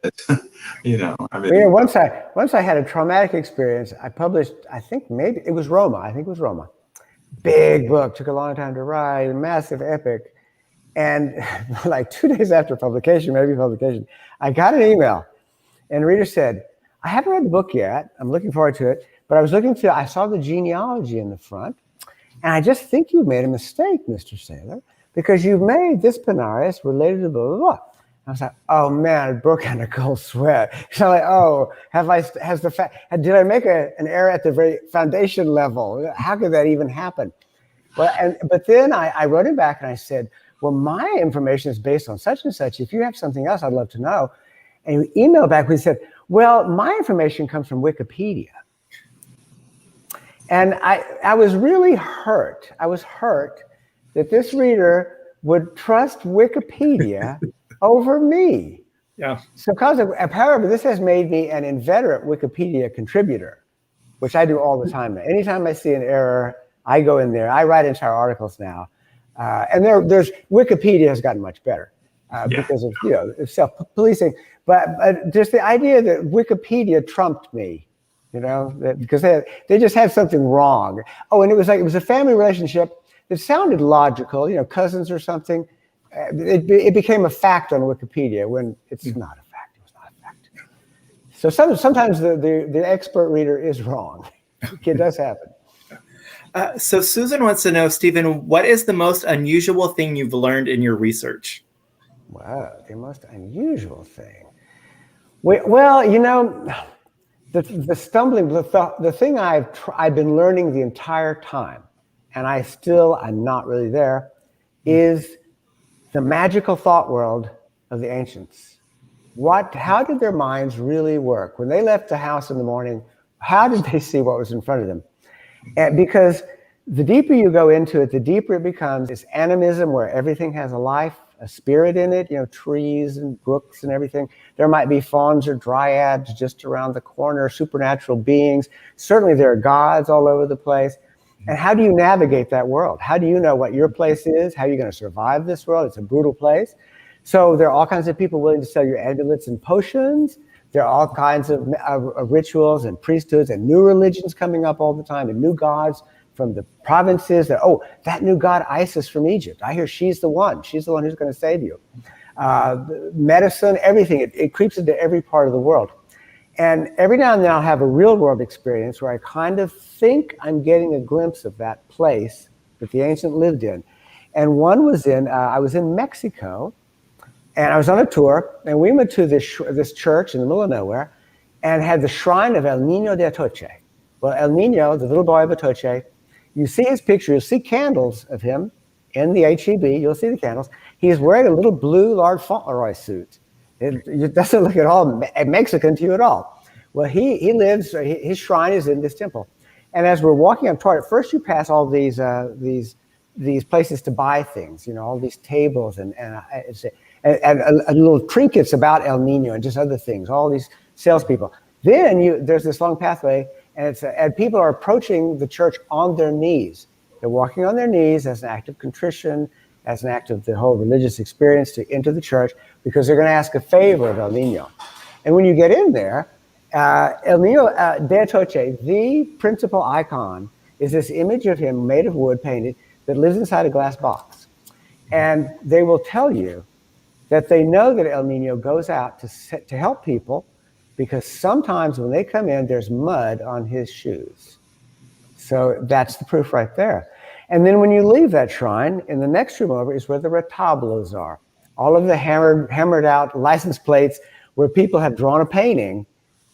Once I had a traumatic experience. I published, I think maybe it was Roma. Big book, took a long time to write, a massive epic. And like 2 days after publication, I got an email. And the reader said, I haven't read the book yet. I'm looking forward to it. But I saw the genealogy in the front. And I just think you made a mistake, Mr. Saylor, because you've made this Pandaria related to blah, blah, blah. I was like, oh man, I broke out a cold sweat. So I'm like, did I make an error at the very foundation level? How could that even happen? But then I wrote him back and I said, well, my information is based on such and such. If you have something else, I'd love to know. And he emailed back and said, well, my information comes from Wikipedia. And I was really hurt. I was hurt that this reader would trust Wikipedia over me. Yeah. So, however, this has made me an inveterate Wikipedia contributor, which I do all the time. Anytime I see an error, I go in there. I write entire articles now, and there's Wikipedia has gotten much better because of self-policing. But just the idea that Wikipedia trumped me. because they just had something wrong. Oh, and it was a family relationship that sounded logical, cousins or something. It became a fact on Wikipedia when it's not a fact. It was not a fact. So sometimes the expert reader is wrong. It does happen. So Susan wants to know, Stephen, what is the most unusual thing you've learned in your research? Wow, the most unusual thing. Well, the thing I've been learning the entire time, and I'm not really there, is the magical thought world of the ancients. How did their minds really work? When they left the house in the morning, how did they see what was in front of them? And because the deeper you go into it, the deeper it becomes. It's animism where everything has a life, a spirit in it, trees and brooks and everything. There might be fauns or dryads just around the corner, supernatural beings. Certainly there are gods all over the place. And how do you navigate that world? How do you know what your place is? How are you going to survive this world? It's a brutal place. So there are all kinds of people willing to sell you amulets and potions. There are all kinds of rituals and priesthoods and new religions coming up all the time and new gods from the provinces. That new god Isis from Egypt. I hear she's the one. She's the one who's going to save you. Medicine, everything. It creeps into every part of the world. And every now and then I'll have a real world experience where I kind of think I'm getting a glimpse of that place that the ancient lived in. And one was I was in Mexico, and I was on a tour, and we went to this church in the middle of nowhere and had the shrine of El Nino de Atoche. Well, El Nino, the little boy of Atoche, you see his picture, you'll see candles of him in the HEB, you'll see the candles. He's wearing a little blue Lord Fauntleroy suit. It doesn't look at all Mexican to you at all. Well, he lives, his shrine is in this temple. And as we're walking up toward it, first you pass all these places to buy things, all these tables and little trinkets about El Nino and just other things, all these salespeople. Then there's this long pathway, and people are approaching the church on their knees. They're walking on their knees as an act of contrition, as an act of the whole religious experience to enter the church, because they're going to ask a favor of El Nino. And when you get in there, El Nino de Atoche, the principal icon, is this image of him made of wood, painted, that lives inside a glass box. And they will tell you that they know that El Nino goes out to help people, because sometimes when they come in, there's mud on his shoes. So that's the proof right there. And then when you leave that shrine, in the next room over is where the retablos are. All of the hammered out license plates where people have drawn a painting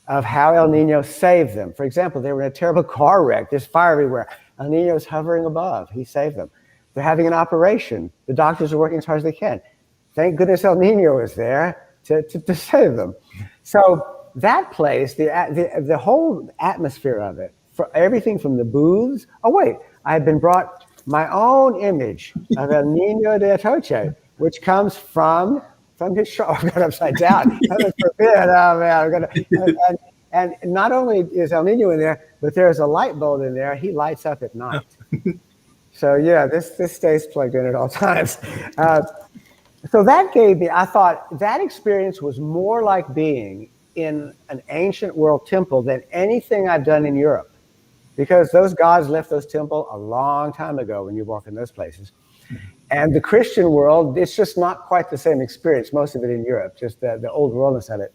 of how El Nino saved them. For example, they were in a terrible car wreck. There's fire everywhere. El Nino's hovering above. He saved them. They're having an operation. The doctors are working as hard as they can. Thank goodness El Nino is there to save them. So that place, the whole atmosphere of it, for everything from the booths. Oh, wait, I had been brought my own image of El Nino de Atoche, which comes from his show. I've got upside down. Heaven forbid. Oh, man. And not only is El Nino in there, but there's a light bulb in there. He lights up at night. So, yeah, this stays plugged in at all times. So that gave me, I thought that experience was more like being in an ancient world temple than anything I've done in Europe. Because those gods left those temples a long time ago when you walk in those places. And the Christian world, it's just not quite the same experience, most of it in Europe, just the old worldness of it.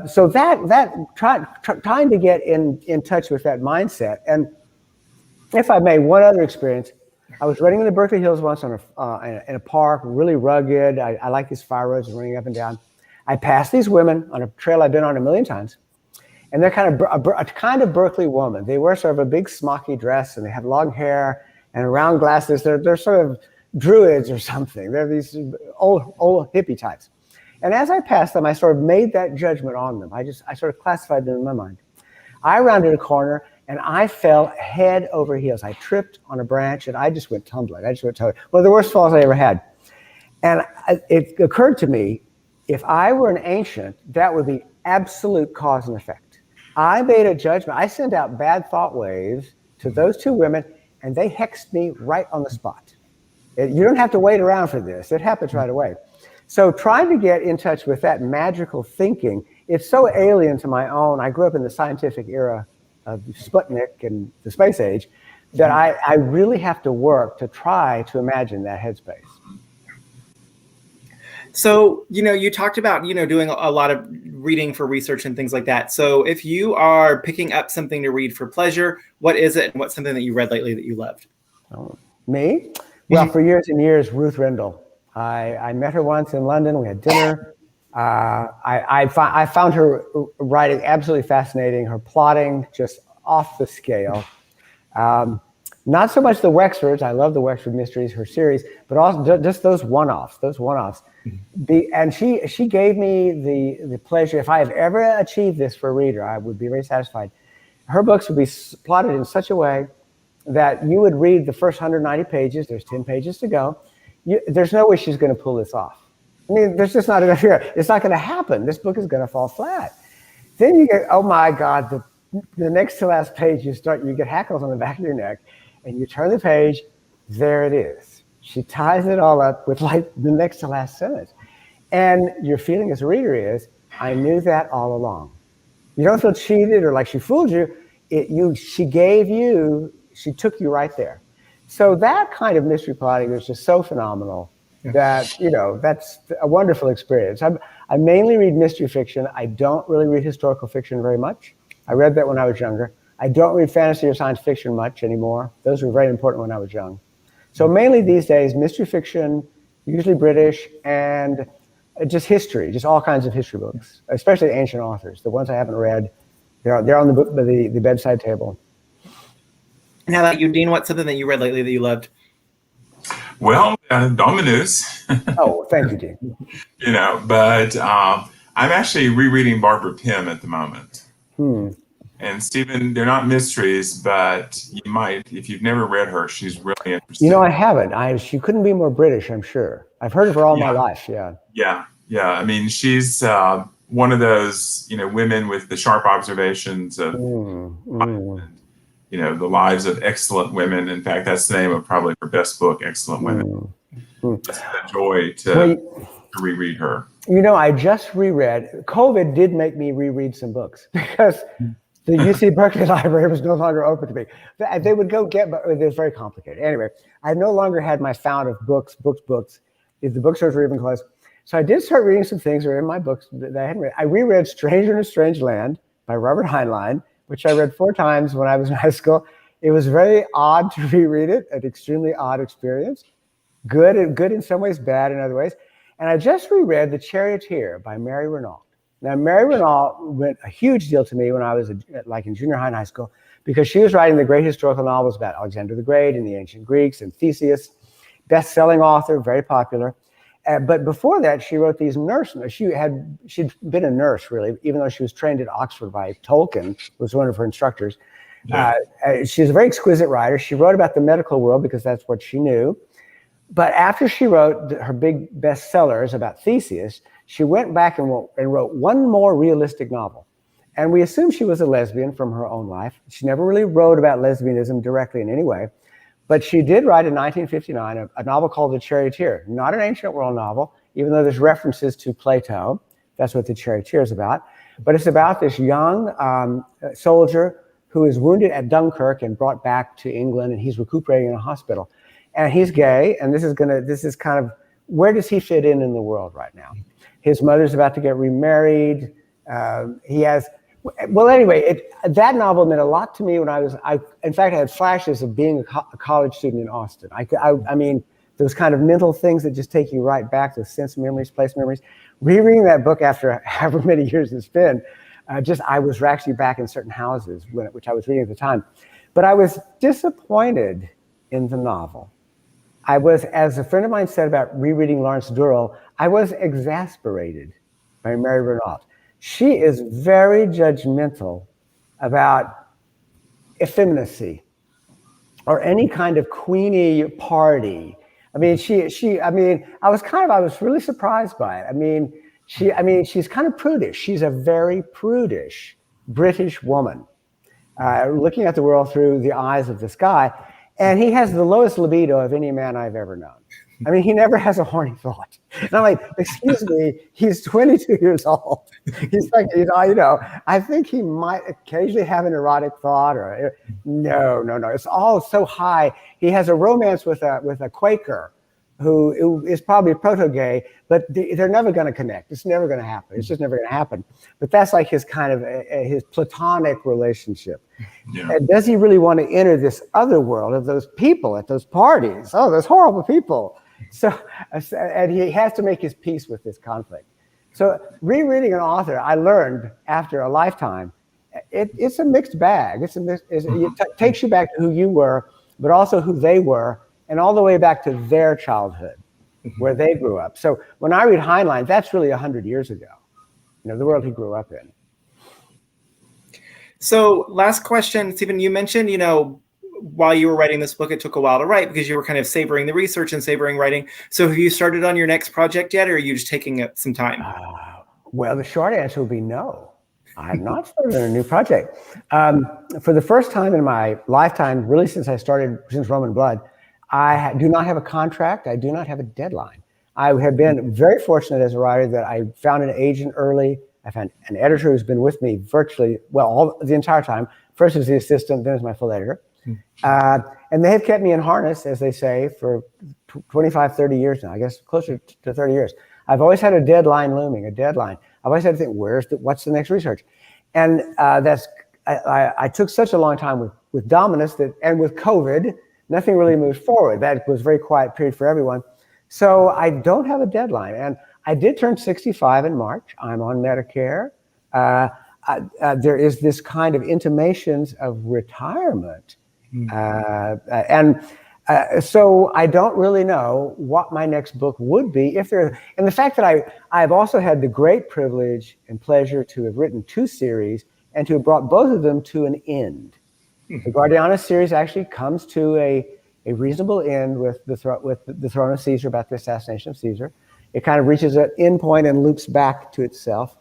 So trying to get in touch with that mindset. And if I may, one other experience, I was running in the Berkeley Hills once in a park, really rugged. I like these fire roads running up and down. I passed these women on a trail I've been on a million times. And they're kind of Berkeley woman. They wear sort of a big smocky dress, and they have long hair and round glasses. They're sort of druids or something. They're these old hippie types. And as I passed them, I sort of made that judgment on them. I sort of classified them in my mind. I rounded a corner, and I fell head over heels. I tripped on a branch, and I just went tumbling. One of the worst falls I ever had. And it occurred to me, if I were an ancient, that would be absolute cause and effect. I made a judgment. I sent out bad thought waves to those two women, and they hexed me right on the spot. You don't have to wait around for this. It happens right away. So trying to get in touch with that magical thinking it's so alien to my own. I grew up in the scientific era of Sputnik and the space age that I really have to work to try to imagine that headspace. So, you talked about, doing a lot of reading for research and things like that. So if you are picking up something to read for pleasure, what is it? And what's something that you read lately that you loved? Oh, me? Well, for years and years, Ruth Rendall. I met her once in London. We had dinner. I found her writing absolutely fascinating. Her plotting just off the scale. Not so much the Wexfords. I love the Wexford mysteries, her series, but also just those one-offs. And she gave me the pleasure. If I have ever achieved this for a reader, I would be very satisfied. Her books would be plotted in such a way that you would read the first 190 pages. There's 10 pages to go. There's no way she's going to pull this off. I mean, there's just not enough here. It's not going to happen. This book is going to fall flat. Then you get, oh my God, the next to last page, you get hackles on the back of your neck, and you turn the page, there it is. She ties it all up with like the next to last sentence. And your feeling as a reader is, I knew that all along. You don't feel cheated or like she fooled you. She took you right there. So that kind of mystery plotting is just so phenomenal that, that's a wonderful experience. I mainly read mystery fiction. I don't really read historical fiction very much. I read that when I was younger. I don't read fantasy or science fiction much anymore. Those were very important when I was young. So mainly these days, mystery fiction, usually British, and just history, just all kinds of history books, especially ancient authors. The ones I haven't read, they're on the bedside table. And how about you, Dean? What's something that you read lately that you loved? Well, Dominus. Oh, thank you, Dean. But I'm actually rereading Barbara Pym at the moment. And Stephen, they're not mysteries, but you might, if you've never read her, she's really interesting. I haven't. She couldn't be more British, I'm sure. I've heard of her all my life, yeah. Yeah. I mean, she's one of those, women with the sharp observations of, the lives of excellent women. In fact, that's the name of probably her best book, Excellent Women. It's a joy to reread her. I just reread. COVID did make me reread some books because the UC Berkeley library was no longer open to me. They would go get, but it was very complicated. Anyway, I no longer had my fount of books. If the bookstores were even closed. So I did start reading some things that were in my books that I hadn't read. I reread Stranger in a Strange Land by Robert Heinlein, which I read 4 times when I was in high school. It was very odd to reread it, an extremely odd experience. Good in some ways, bad in other ways. And I just reread The Charioteer by Mary Renault. Now, Mary Renault meant a huge deal to me when I was in junior high and high school, because she was writing the great historical novels about Alexander the Great and the ancient Greeks and Theseus, best-selling author, very popular. But before that, she wrote these she'd been a nurse, really, even though she was trained at Oxford by Tolkien, who was one of her instructors. She's a very exquisite writer. She wrote about the medical world because that's what she knew. But after she wrote her big bestsellers about Theseus, she went back and wrote one more realistic novel. And we assume she was a lesbian from her own life. She never really wrote about lesbianism directly in any way. But she did write in 1959 a novel called The Charioteer, not an ancient world novel, even though there's references to Plato. That's what The Charioteer is about. But it's about this young soldier who is wounded at Dunkirk and brought back to England, and he's recuperating in a hospital. And he's gay, and this is kind of, where does he fit in the world right now? His mother's about to get remarried. That novel meant a lot to me when in fact, I had flashes of being a college student in Austin. I mean, those kind of mental things that just take you right back to sense memories, place memories. Rereading that book after however many years it's been, I was actually back in certain houses, which I was reading at the time. But I was disappointed in the novel. I was, as a friend of mine said about rereading Lawrence Durrell, I was exasperated by Mary Renault. She is very judgmental about effeminacy or any kind of queenie party. I mean, I was really surprised by it. She's kind of prudish. She's a very prudish British woman, looking at the world through the eyes of this guy. And he has the lowest libido of any man I've ever known. I mean, he never has a horny thought. And I'm like, excuse me, he's 22 years old. He's like, I think he might occasionally have an erotic thought or no. It's all so high. He has a romance with a Quaker who is probably proto-gay, but they're never going to connect. It's never going to happen. It's just never going to happen. But that's like his kind of his platonic relationship. Yeah. And does he really want to enter this other world of those people at those parties? Oh, those horrible people. So, and he has to make his peace with this conflict. So rereading an author, I learned after a lifetime, it's a mixed bag. It takes you back to who you were, but also who they were, and all the way back to their childhood, where they grew up. So when I read Heinlein, that's really 100 years ago, the world he grew up in. So last question, Stephen, you mentioned, while you were writing this book, it took a while to write because you were kind of savoring the research and savoring writing. So have you started on your next project yet, or are you just taking up some time? Well, the short answer would be no. I have not started a new project. For the first time in my lifetime, really since Roma Blood, I do not have a contract. I do not have a deadline. I have been very fortunate as a writer that I found an agent early. I found an editor who's been with me virtually, the entire time. First as the assistant, then as my full editor. And they have kept me in harness, as they say, for 25, 30 years now, I guess closer to 30 years. I've always had a deadline looming, I've always had to think, what's the next research? And I took such a long time with Dominus and with COVID, nothing really moved forward. That was a very quiet period for everyone. So I don't have a deadline. And I did turn 65 in March. I'm on Medicare. There is this kind of intimations of retirement. So I don't really know what my next book would be and the fact that I've also had the great privilege and pleasure to have written 2 series and to have brought both of them to an end. The Gordianus series actually comes to a reasonable end with the throne of Caesar, about the assassination of Caesar. It kind of reaches an end point and loops back to itself.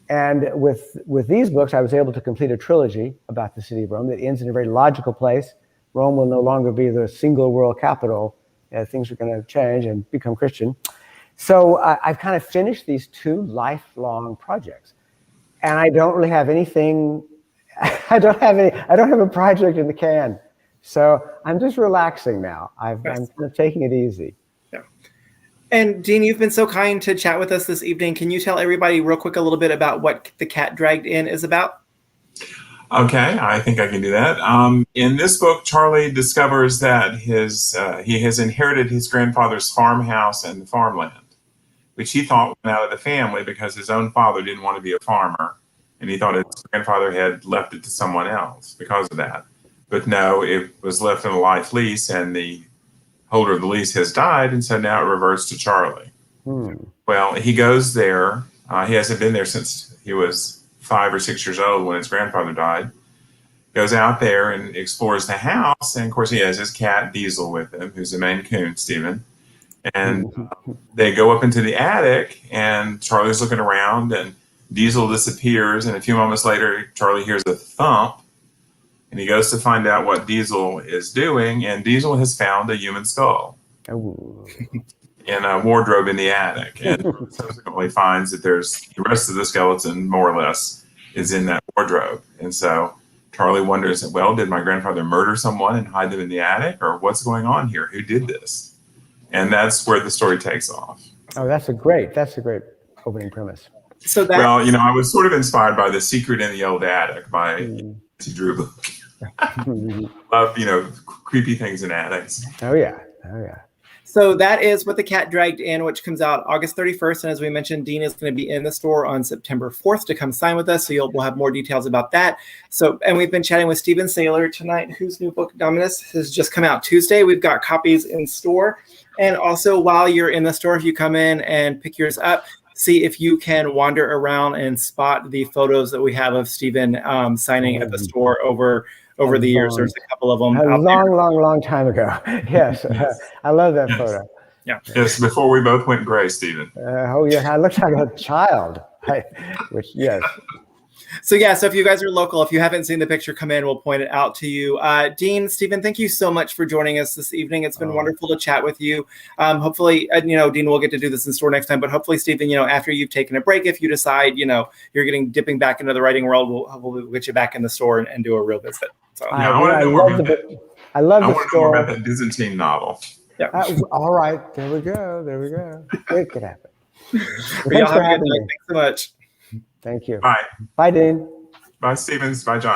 And with these books, I was able to complete a trilogy about the city of Rome that ends in a very logical place. Rome will no longer be the single world capital. Things are going to change and become Christian. So I've kind of finished these 2 lifelong projects. And I don't really have anything. I don't have a project in the can. So I'm just relaxing now. I'm kind of taking it easy. Yeah. And Dean, you've been so kind to chat with us this evening. Can you tell everybody real quick a little bit about what The Cat Dragged In is about? Okay, I think I can do that. In this book, Charlie discovers that he has inherited his grandfather's farmhouse and the farmland, which he thought went out of the family because his own father didn't want to be a farmer. And he thought his grandfather had left it to someone else because of that. But no, it was left in a life lease, and the holder of the lease has died, and so now it reverts to Charlie. Well, he goes there. He hasn't been there since he was 5 or 6 years old when his grandfather died. Goes out there and explores the house, and of course he has his cat Diesel with him, who's a Maine Coon, Stephen. And they go up into the attic, and Charlie's looking around, and Diesel disappears, and a few moments later, Charlie hears a thump, and he goes to find out what Diesel is doing, and Diesel has found a human skull in a wardrobe in the attic, and subsequently finds that the rest of the skeleton, more or less, is in that wardrobe. And so Charlie wonders, well, did my grandfather murder someone and hide them in the attic, or what's going on here? Who did this? And that's where the story takes off. Oh, that's a great opening premise. So that, well, I was sort of inspired by The Secret in the Old Attic by Nancy Drew book. Love, creepy things in attics. Oh yeah. So that is What the Cat Dragged In, which comes out August 31st. And as we mentioned, Dean is going to be in the store on September 4th to come sign with us. So we'll have more details about that. And we've been chatting with Stephen Saylor tonight, whose new book, Dominus, has just come out Tuesday. We've got copies in store. And also, while you're in the store, if you come in and pick yours up, see if you can wander around and spot the photos that we have of Stephen signing at the store over the years. There's a couple of them. A long time ago. Yes. I love that photo. Yeah. Yes, before we both went gray, Stephen. Oh, yeah. I looked like a child. Yes. So yeah, so if you guys are local, if you haven't seen the picture, come in, we'll point it out to you. Dean, Stephen, thank you so much for joining us this evening. It's been wonderful to chat with you. Hopefully, Dean, we'll get to do this in store next time, but hopefully, Stephen, after you've taken a break, if you decide, you're dipping back into the writing world, we'll get you back in the store and do a real visit. So I love the store. More about that Byzantine novel. Yeah. All right, there we go. It could happen. Y'all have a good night. Thanks so much. Thank you. Bye. Bye, Dean. Bye, Stevens. Bye, John.